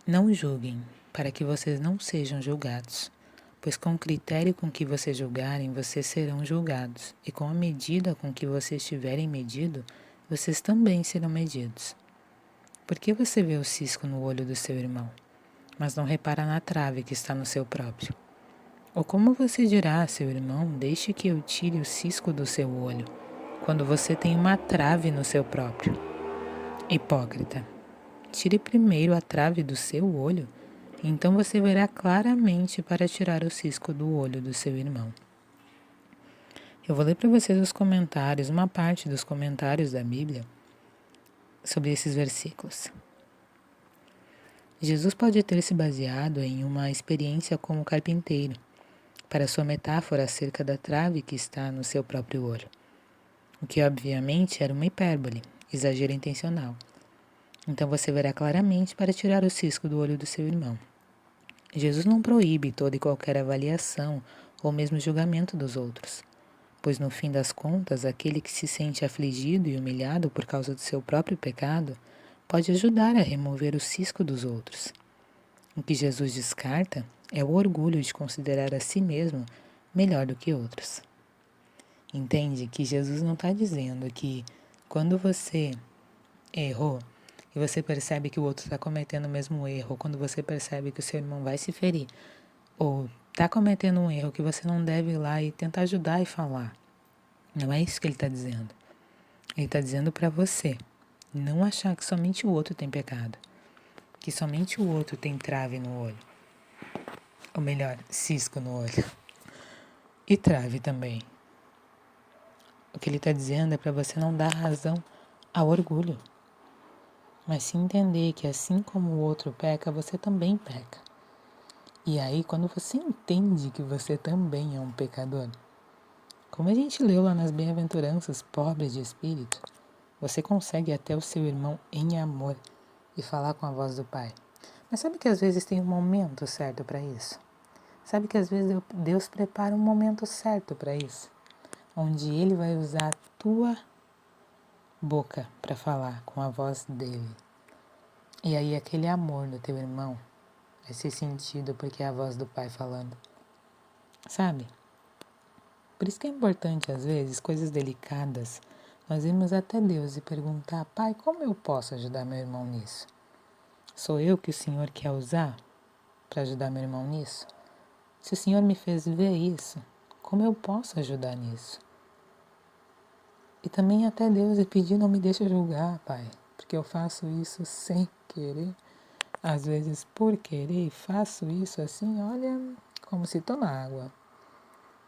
Não julguem, para que vocês não sejam julgados, pois com o critério com que vocês julgarem, vocês serão julgados, e com a medida com que vocês tiverem medido, vocês também serão medidos. Por que você vê o cisco no olho do seu irmão, mas não repara na trave que está no seu próprio? Ou como você dirá a seu irmão: deixe que eu tire o cisco do seu olho, quando você tem uma trave no seu próprio? Hipócrita, tire primeiro a trave do seu olho, e então você verá claramente para tirar o cisco do olho do seu irmão. Eu vou ler para vocês os comentários, uma parte dos comentários da Bíblia sobre esses versículos. Jesus pode ter se baseado em uma experiência como carpinteiro para sua metáfora acerca da trave que está no seu próprio olho, o que obviamente era uma hipérbole, exagero intencional. Então você verá claramente para tirar o cisco do olho do seu irmão. Jesus não proíbe toda e qualquer avaliação ou mesmo julgamento dos outros, pois no fim das contas, aquele que se sente afligido e humilhado por causa do seu próprio pecado pode ajudar a remover o cisco dos outros. O que Jesus descarta é o orgulho de considerar a si mesmo melhor do que outros. Entende que Jesus não está dizendo que quando você errou e você percebe que o outro está cometendo o mesmo erro, ou quando você percebe que o seu irmão vai se ferir, ou está cometendo um erro que você não deve ir lá e tentar ajudar e falar. Não é isso que ele está dizendo. Ele está dizendo para você não achar que somente o outro tem pecado, que somente o outro tem trave no olho, ou melhor, cisco no olho, e trave também. O que ele está dizendo é para você não dar razão ao orgulho, mas se entender que assim como o outro peca, você também peca. E aí, quando você entende que você também é um pecador, como a gente leu lá nas bem-aventuranças, pobres de espírito, você consegue ir até o seu irmão em amor e falar com a voz do Pai. Mas sabe que às vezes tem um momento certo para isso? Sabe que às vezes Deus prepara um momento certo para isso? onde ele vai usar a tua boca para falar com a voz dele. E aí aquele amor do teu irmão vai ser sentido porque é a voz do Pai falando. Sabe? Por isso que é importante, às vezes, coisas delicadas, nós irmos até Deus e perguntar: Pai, como eu posso ajudar meu irmão nisso? Sou eu que o Senhor quer usar para ajudar meu irmão nisso? Se o Senhor me fez ver isso, como eu posso ajudar nisso? E também até Deus e pedir: não me deixa julgar, Pai, porque eu faço isso sem querer, às vezes por querer, faço isso assim, olha, como se toma água.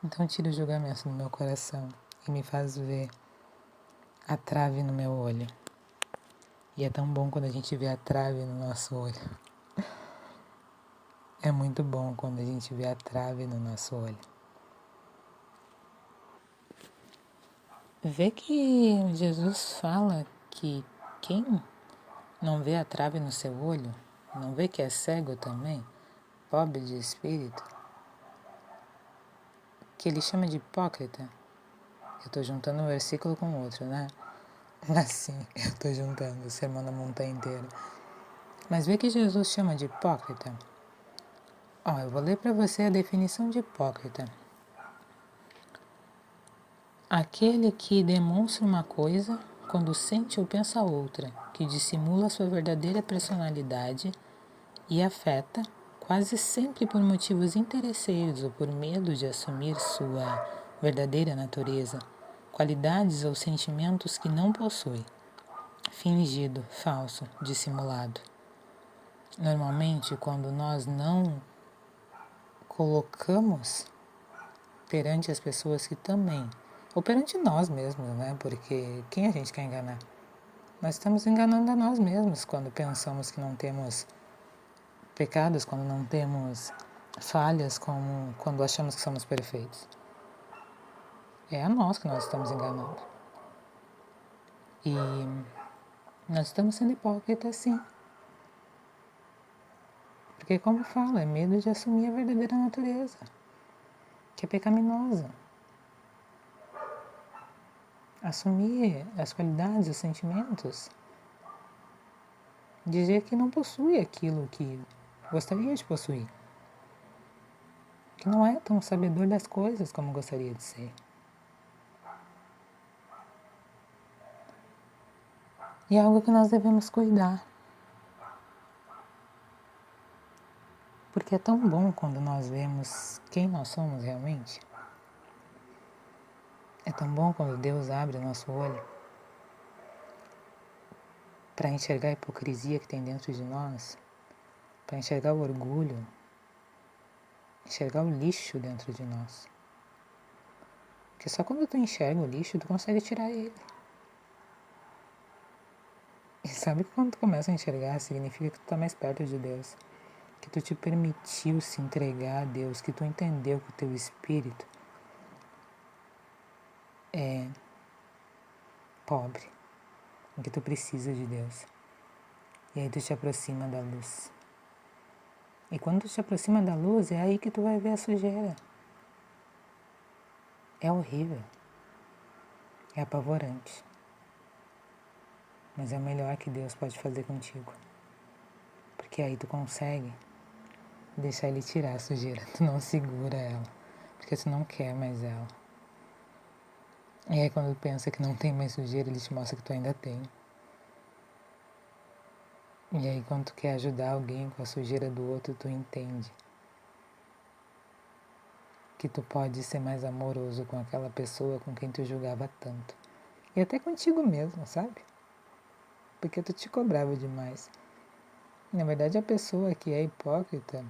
Então tira o julgamento do meu coração e me faz ver a trave no meu olho. E é tão bom quando a gente vê a trave no nosso olho. É muito bom quando a gente vê a trave no nosso olho. Vê que Jesus fala que quem não vê a trave no seu olho, não vê que é cego também, pobre de espírito, que ele chama de hipócrita. Eu estou juntando um versículo com outro, né? Assim, eu estou juntando o sermão da montanha inteira. Mas vê que Jesus chama de hipócrita. Eu vou ler para você a definição de hipócrita. Aquele que demonstra uma coisa quando sente ou pensa outra, que dissimula sua verdadeira personalidade e afeta, quase sempre por motivos interesseiros ou por medo de assumir sua verdadeira natureza, qualidades ou sentimentos que não possui. Fingido, falso, dissimulado. Normalmente, quando nós não colocamos perante as pessoas que também, ou perante nós mesmos, né? Porque quem a gente quer enganar? Nós estamos enganando a nós mesmos quando pensamos que não temos pecados, quando não temos falhas, como quando achamos que somos perfeitos. É a nós que nós estamos enganando. E nós estamos sendo hipócritas, sim. Porque, como fala, é medo de assumir a verdadeira natureza, que é pecaminosa. Assumir as qualidades, os sentimentos. Dizer que não possui aquilo que gostaria de possuir. Que não é tão sabedor das coisas como gostaria de ser. E é algo que nós devemos cuidar. Porque é tão bom quando nós vemos quem nós somos realmente. É tão bom quando Deus abre o nosso olho para enxergar a hipocrisia que tem dentro de nós, para enxergar o orgulho, enxergar o lixo dentro de nós. Porque só quando tu enxerga o lixo, tu consegue tirar ele. E sabe que quando tu começa a enxergar, significa que tu está mais perto de Deus. Que tu te permitiu se entregar a Deus, que tu entendeu que o teu espírito é pobre, e que tu precisa de Deus. E aí tu te aproxima da luz. E quando tu te aproxima da luz, é aí que tu vai ver a sujeira. É horrível. É apavorante. Mas é o melhor que Deus pode fazer contigo. Porque aí tu consegue deixar Ele tirar a sujeira. Tu não segura ela. Porque tu não quer mais ela. E aí quando tu pensa que não tem mais sujeira, Ele te mostra que tu ainda tem. E aí quando tu quer ajudar alguém com a sujeira do outro, tu entende que tu pode ser mais amoroso com aquela pessoa com quem tu julgava tanto. E até contigo mesmo, sabe? Porque tu te cobrava demais. Na verdade, a pessoa que é hipócrita,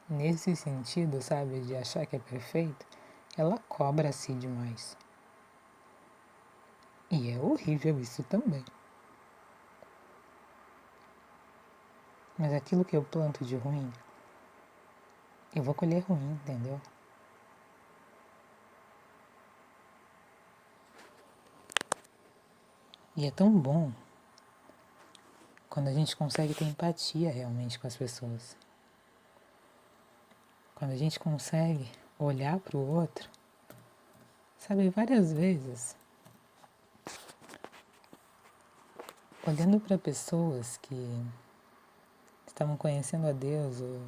nesse sentido, sabe, de achar que é perfeito, ela cobra a si demais. E é horrível isso também. Mas aquilo que eu planto de ruim, eu vou colher ruim, entendeu? E é tão bom quando a gente consegue ter empatia realmente com as pessoas. Quando a gente consegue olhar para o outro Sabe, várias vezes, olhando para pessoas que estavam conhecendo a Deus ou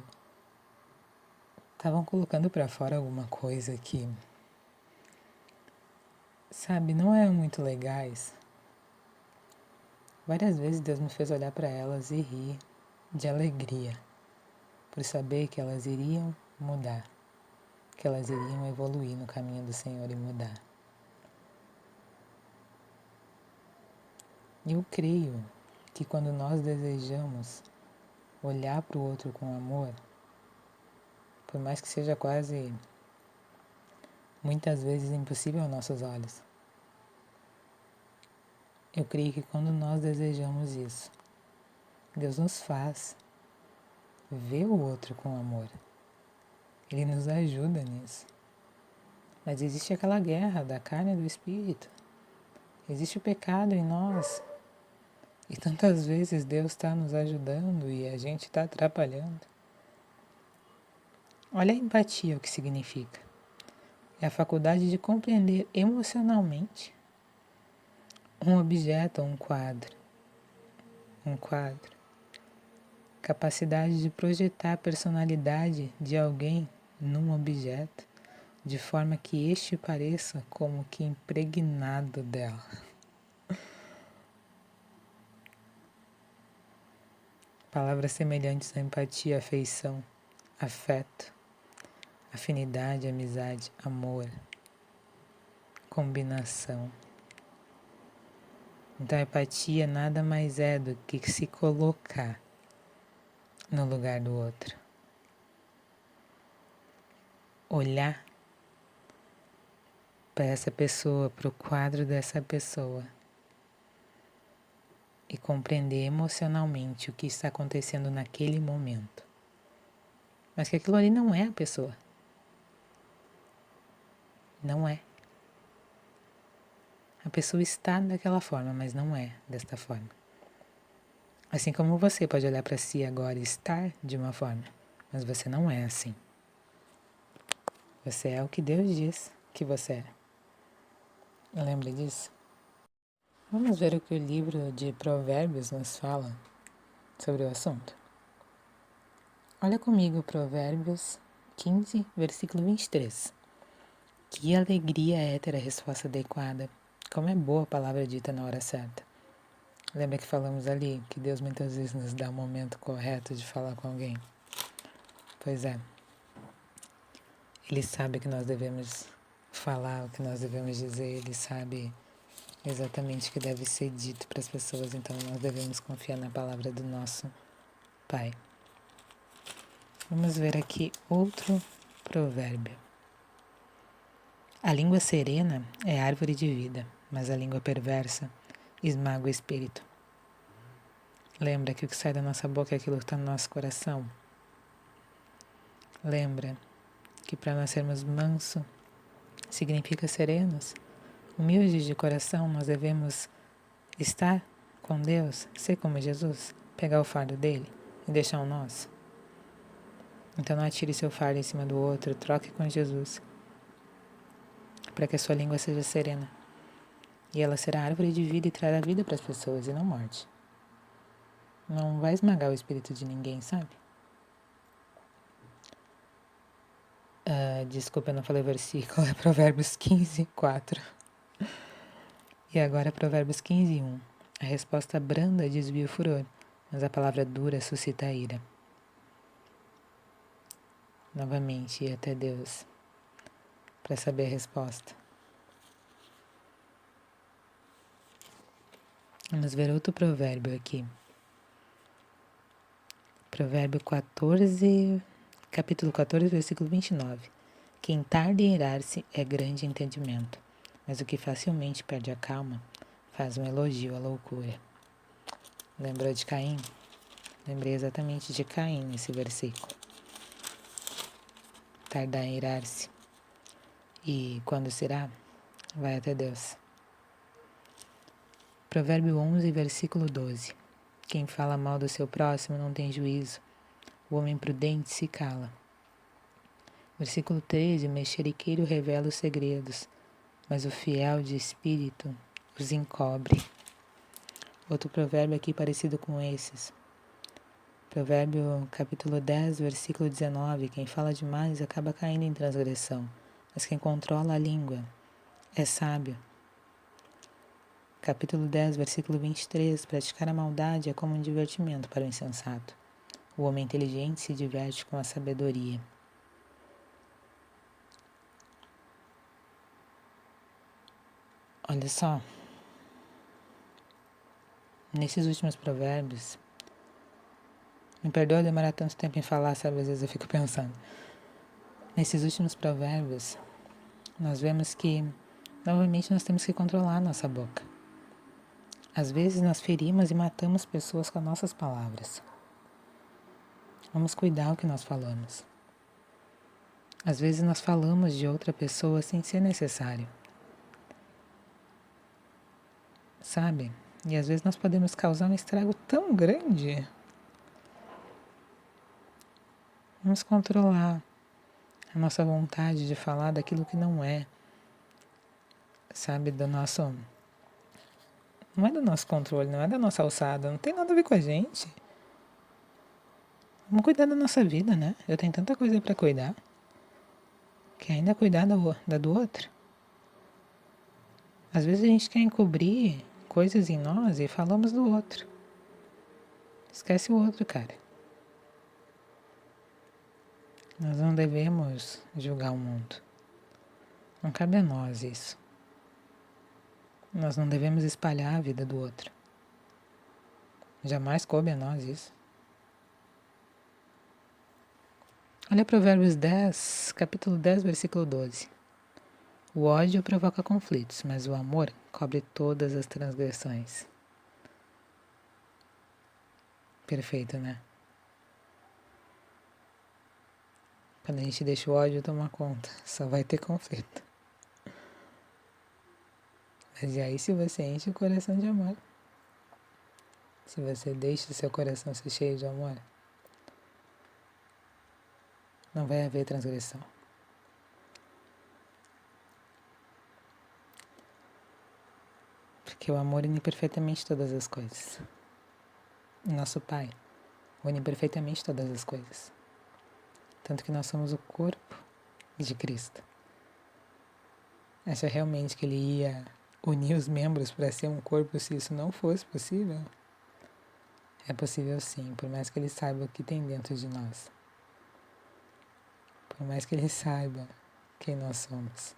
estavam colocando para fora alguma coisa que, sabe, não eram muito legais. Várias vezes Deus me fez olhar para elas e rir de alegria, por saber que elas iriam mudar, que elas iriam evoluir no caminho do Senhor e mudar. Eu creio que quando nós desejamos olhar para o outro com amor, por mais que seja quase muitas vezes impossível aos nossos olhos, eu creio que quando nós desejamos isso, Deus nos faz ver o outro com amor. Ele nos ajuda nisso. Mas existe aquela guerra da carne e do espírito. Existe o pecado em nós. E tantas vezes Deus está nos ajudando e a gente está atrapalhando. Olha a empatia, o que significa. É a faculdade de compreender emocionalmente um objeto ou um quadro. Capacidade de projetar a personalidade de alguém num objeto, de forma que este pareça como que impregnado dela. Palavras semelhantes a empatia, afeição, afeto, afinidade, amizade, amor, combinação. Então, a empatia nada mais é do que se colocar no lugar do outro. Olhar para essa pessoa, para o quadro dessa pessoa e compreender emocionalmente o que está acontecendo naquele momento. Mas que aquilo ali não é a pessoa. Não é. A pessoa está daquela forma, mas não é desta forma. Assim como você pode olhar para si agora e estar de uma forma, mas você não é assim. Você é o que Deus diz que você é. Lembre disso? Vamos ver o que o livro de Provérbios nos fala sobre o assunto. Olha comigo Provérbios 15, versículo 23. Que alegria é ter a resposta adequada. Como é boa a palavra dita na hora certa. Lembra que falamos ali que Deus muitas vezes nos dá o momento correto de falar com alguém? Pois é. Ele sabe o que nós devemos falar, o que nós devemos dizer. Ele sabe exatamente o que deve ser dito para as pessoas. Então nós devemos confiar na palavra do nosso Pai. Vamos ver aqui outro provérbio. A língua serena é árvore de vida, mas a língua perversa esmaga o espírito. Lembra que o que sai da nossa boca é aquilo que está no nosso coração. Lembra que para nós sermos mansos significa serenos, humildes de coração. Nós devemos estar com Deus, ser como Jesus, pegar o fardo dele e deixar o nosso. Então não atire seu fardo em cima do outro, troque com Jesus, para que a sua língua seja serena. E ela será árvore de vida e trará vida para as pessoas e não morte. Não vai esmagar o espírito de ninguém, sabe? Desculpa, eu não falei o versículo, é Provérbios 15, 4. E agora Provérbios 15, 1. A resposta branda desvia o furor, mas a palavra dura suscita a ira. Novamente, ir até Deus para saber a resposta. Vamos ver outro provérbio aqui. Provérbio 14, capítulo 14, versículo 29. Quem tarda em irar-se é grande entendimento, mas o que facilmente perde a calma faz um elogio à loucura. Lembrou de Caim? Lembrei exatamente de Caim nesse versículo. Tardar em irar-se. E quando se irá, vai até Deus. Provérbio 11, versículo 12. Quem fala mal do seu próximo não tem juízo. O homem prudente se cala. Versículo 13. O mexeriqueiro revela os segredos, mas o fiel de espírito os encobre. Outro provérbio aqui parecido com esses. Provérbio capítulo 10, versículo 19. Quem fala demais acaba caindo em transgressão, mas quem controla a língua é sábio. Capítulo 10, versículo 23. Praticar a maldade é como um divertimento para o insensato. O homem inteligente se diverte com a sabedoria. Olha só, nesses últimos provérbios, me perdoa demorar tanto tempo em falar, sabe? Às vezes eu fico pensando. Nesses últimos provérbios, nós vemos que, novamente, nós temos que controlar a nossa boca. Às vezes nós ferimos e matamos pessoas com as nossas palavras. Vamos cuidar o que nós falamos. Às vezes nós falamos de outra pessoa sem ser necessário. Sabe? E às vezes nós podemos causar um estrago tão grande. Vamos controlar a nossa vontade de falar daquilo que não é. Sabe? Não é do nosso controle, não é da nossa alçada, não tem nada a ver com a gente. Vamos cuidar da nossa vida, né? Eu tenho tanta coisa para cuidar. Que ainda cuidar da do outro. Às vezes a gente quer encobrir coisas em nós e falamos do outro. Esquece o outro, cara. Nós não devemos julgar o mundo. Não cabe a nós isso. Nós não devemos espalhar a vida do outro. Jamais coube a nós isso. Olha Provérbios 10, capítulo 10, versículo 12. O ódio provoca conflitos, mas o amor cobre todas as transgressões. Perfeito, né? Quando a gente deixa o ódio tomar conta, só vai ter conflito. Mas e aí se você enche o coração de amor? Se você deixa o seu coração ser cheio de amor, não vai haver transgressão. Porque o amor une perfeitamente todas as coisas. Nosso Pai une perfeitamente todas as coisas. Tanto que nós somos o corpo de Cristo. Acha realmente que Ele ia unir os membros para ser um corpo se isso não fosse possível? É possível sim, por mais que Ele saiba o que tem dentro de nós. Por mais que Ele saiba quem nós somos.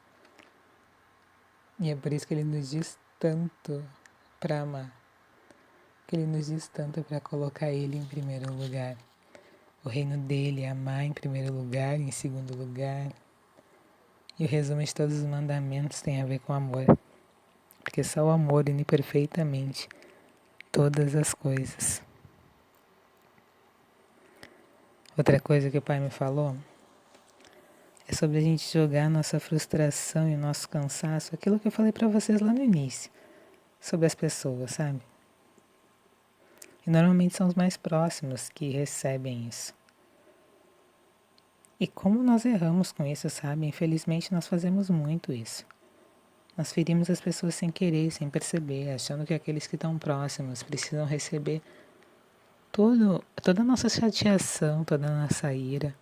E é por isso que Ele nos diz tanto para amar. Que Ele nos diz tanto para colocar Ele em primeiro lugar. O reino dele é amar em primeiro lugar, em segundo lugar. E o resumo de todos os mandamentos tem a ver com amor. Porque só o amor une perfeitamente todas as coisas. Outra coisa que o pai me falou é sobre a gente jogar nossa frustração e nosso cansaço, aquilo que eu falei para vocês lá no início, sobre as pessoas, sabe? E normalmente são os mais próximos que recebem isso. E como nós erramos com isso, sabe? Infelizmente nós fazemos muito isso. Nós ferimos as pessoas sem querer, sem perceber, achando que aqueles que estão próximos precisam receber toda a nossa chateação, toda a nossa ira,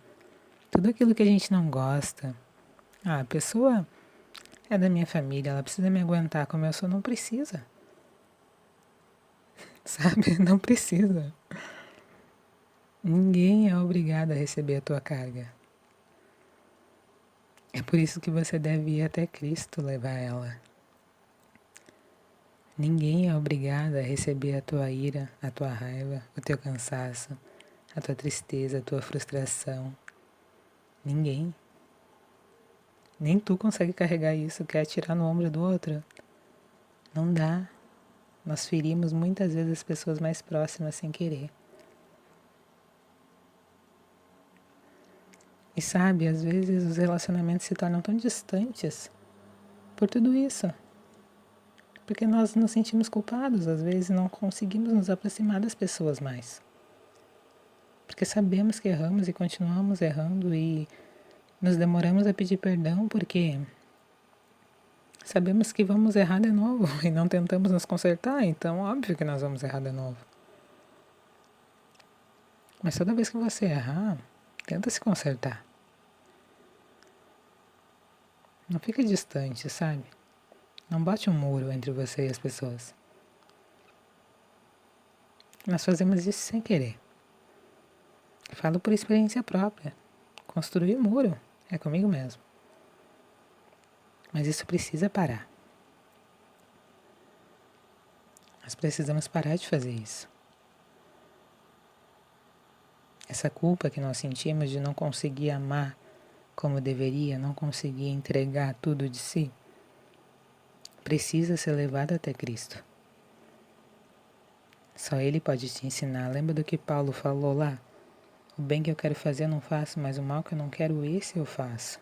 tudo aquilo que a gente não gosta. Ah, a pessoa é da minha família, ela precisa me aguentar como eu sou, não precisa. Sabe? Não precisa. Ninguém é obrigado a receber a tua carga. É por isso que você deve ir até Cristo levar ela. Ninguém é obrigado a receber a tua ira, a tua raiva, o teu cansaço, a tua tristeza, a tua frustração. Ninguém. Nem tu consegue carregar isso, quer tirar no ombro do outro. Não dá. Nós ferimos muitas vezes as pessoas mais próximas sem querer. E sabe, às vezes os relacionamentos se tornam tão distantes por tudo isso. Porque nós nos sentimos culpados, às vezes não conseguimos nos aproximar das pessoas mais. Porque sabemos que erramos e continuamos errando e nos demoramos a pedir perdão porque sabemos que vamos errar de novo e não tentamos nos consertar, então óbvio que nós vamos errar de novo. Mas toda vez que você errar, tenta se consertar. Não fica distante, sabe? Não bote um muro entre você e as pessoas. Nós fazemos isso sem querer. Falo por experiência própria. Construir muro é comigo mesmo. Mas isso precisa parar. Nós precisamos parar de fazer isso. Essa culpa que nós sentimos de não conseguir amar como deveria, não conseguir entregar tudo de si, precisa ser levada até Cristo. Só Ele pode te ensinar. Lembra do que Paulo falou lá? O bem que eu quero fazer eu não faço, mas o mal que eu não quero, esse eu faço.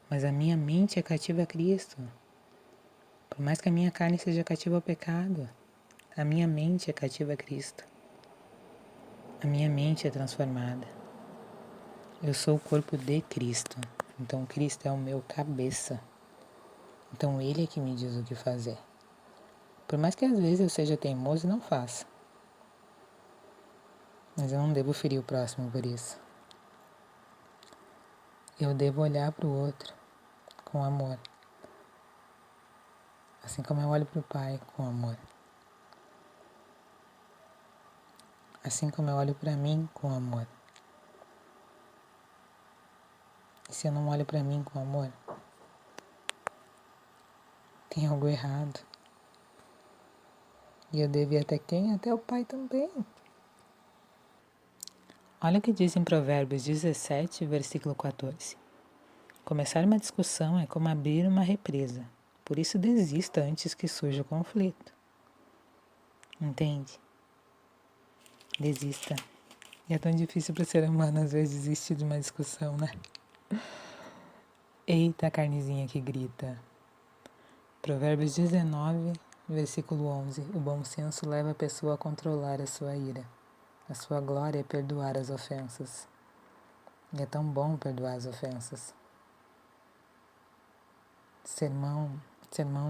Mas a minha mente é cativa a Cristo. Por mais que a minha carne seja cativa ao pecado, a minha mente é cativa a Cristo. A minha mente é transformada. Eu sou o corpo de Cristo. Então Cristo é o meu cabeça. Então Ele é que me diz o que fazer. Por mais que às vezes eu seja teimoso e não faça. Mas eu não devo ferir o próximo por isso. Eu devo olhar para o outro com amor. Assim como eu olho para o Pai com amor. Assim como eu olho para mim com amor. E se eu não olho para mim com amor, tem algo errado. E eu devo ir até quem? Até o Pai também. Olha o que diz em Provérbios 17, versículo 14. Começar uma discussão é como abrir uma represa. Por isso desista antes que surja o conflito. Entende? Desista. E é tão difícil para o ser humano às vezes desistir de uma discussão, né? Eita, a carnezinha que grita. Provérbios 19, versículo 11. O bom senso leva a pessoa a controlar a sua ira. A sua glória é perdoar as ofensas. E é tão bom perdoar as ofensas. Sermão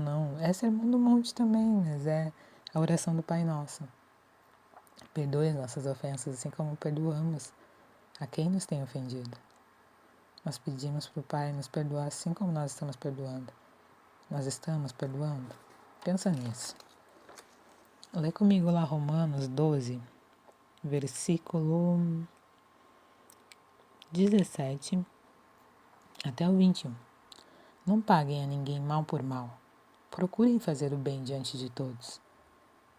não, é sermão do monte também, mas é a oração do Pai Nosso. Perdoe as nossas ofensas, assim como perdoamos a quem nos tem ofendido. Nós pedimos para o Pai nos perdoar assim como nós estamos perdoando. Nós estamos perdoando? Pensa nisso. Lê comigo lá Romanos 12, versículo 17 até o 21. Não paguem a ninguém mal por mal. Procurem fazer o bem diante de todos.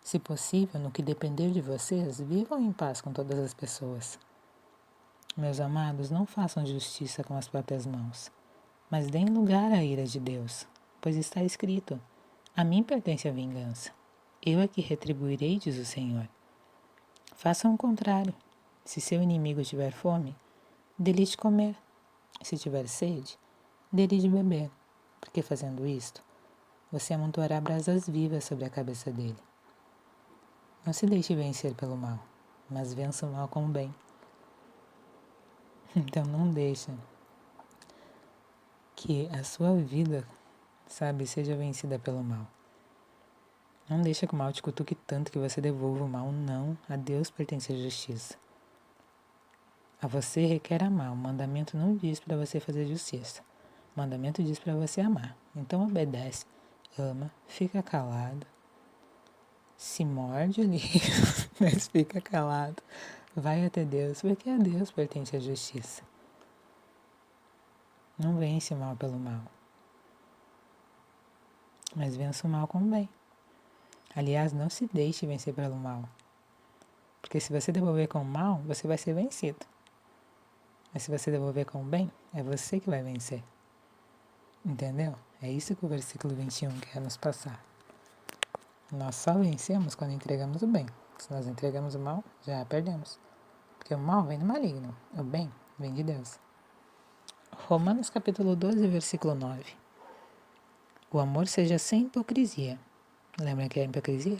Se possível, no que depender de vocês, vivam em paz com todas as pessoas. Meus amados, não façam justiça com as próprias mãos, mas deem lugar à ira de Deus, pois está escrito: a mim pertence a vingança. Eu é que retribuirei, diz o Senhor. Façam o contrário. Se seu inimigo tiver fome, dê-lhe de comer. Se tiver sede, dê-lhe de beber, porque fazendo isto, você amontoará brasas vivas sobre a cabeça dele. Não se deixe vencer pelo mal, mas vença o mal com o bem. Então não deixe que a sua vida, seja vencida pelo mal. Não deixe que o mal te cutuque tanto que você devolva o mal. Não, a Deus pertence a justiça. A você requer amar. O mandamento não diz para você fazer justiça. O mandamento diz para você amar. Então obedece, ama, fica calado. Se morde ali, mas fica calado. Vai até Deus, porque a Deus pertence a justiça. Não vence o mal pelo mal, mas vença o mal com o bem. Aliás, não se deixe vencer pelo mal, porque se você devolver com o mal, você vai ser vencido. Mas se você devolver com o bem, é você que vai vencer. Entendeu? É isso que o versículo 21 quer nos passar. Nós só vencemos quando entregamos o bem. Se nós entregamos o mal, já perdemos. Porque o mal vem do maligno, o bem vem de Deus. Romanos capítulo 12, versículo 9. O amor seja sem hipocrisia. Lembra que é hipocrisia?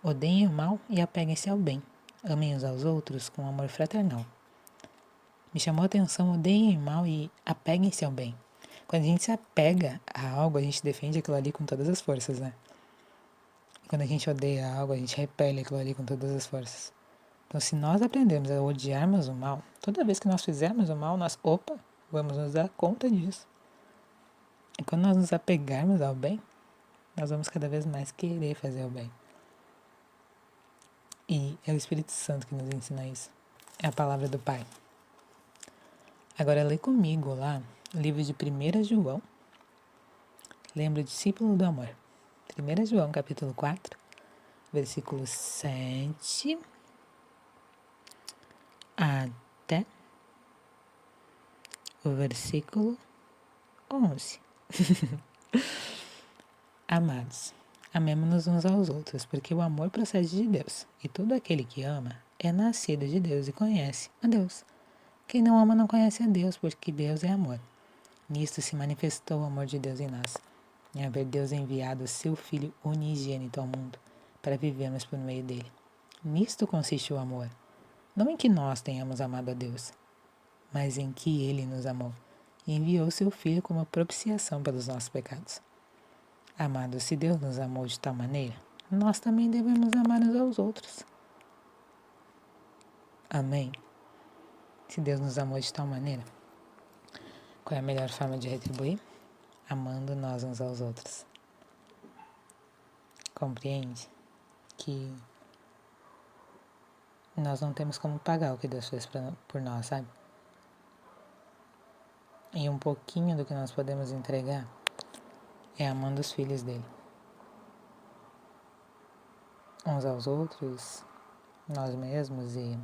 Odeiem o mal e apeguem-se ao bem. Amem uns aos outros com amor fraternal. Me chamou a atenção, odeiem o mal e apeguem-se ao bem. Quando a gente se apega a algo, a gente defende aquilo ali com todas as forças, né? Quando a gente odeia algo, a gente repele aquilo ali com todas as forças. Então, se nós aprendemos a odiarmos o mal, toda vez que nós fizermos o mal, vamos nos dar conta disso. E quando nós nos apegarmos ao bem, nós vamos cada vez mais querer fazer o bem. E é o Espírito Santo que nos ensina isso. É a palavra do Pai. Agora lê comigo lá o livro de 1 João. Lembra o discípulo do amor. 1 João, capítulo 4, versículo 7 até o versículo 11. Amados, amemo-nos uns aos outros, porque o amor procede de Deus, e todo aquele que ama é nascido de Deus e conhece a Deus. Quem não ama não conhece a Deus, porque Deus é amor. Nisto se manifestou o amor de Deus em nós, em haver Deus enviado o seu Filho unigênito ao mundo, para vivermos por meio dele. Nisto consiste o amor, não em que nós tenhamos amado a Deus, mas em que ele nos amou e enviou seu Filho como propiciação pelos nossos pecados. Amados, se Deus nos amou de tal maneira, nós também devemos amar uns aos outros. Amém? Se Deus nos amou de tal maneira, qual é a melhor forma de retribuir? Amando nós uns aos outros. Compreende que nós não temos como pagar o que Deus fez por nós, sabe? E um pouquinho do que nós podemos entregar é amando os filhos dele. Uns aos outros, nós mesmos, e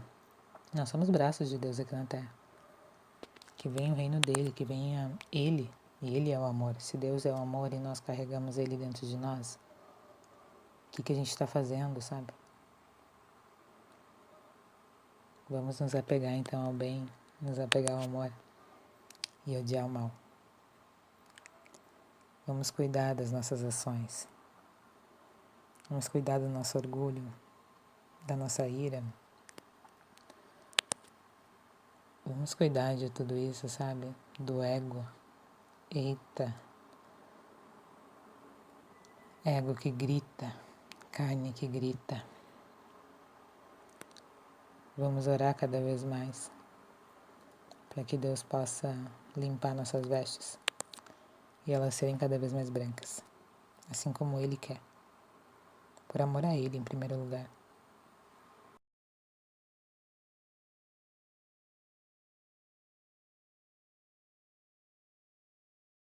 nós somos braços de Deus aqui na terra. Que venha o reino dele, que venha ele, e ele é o amor. Se Deus é o amor e nós carregamos ele dentro de nós, o que a gente está fazendo, sabe? Vamos nos apegar então ao bem, nos apegar ao amor e odiar o mal. Vamos cuidar das nossas ações. Vamos cuidar do nosso orgulho, da nossa ira. Vamos cuidar de tudo isso, sabe? Do ego. Eita. Ego que grita, carne que grita. Vamos orar cada vez mais para que Deus possa limpar nossas vestes e elas serem cada vez mais brancas, assim como Ele quer, por amor a Ele em primeiro lugar.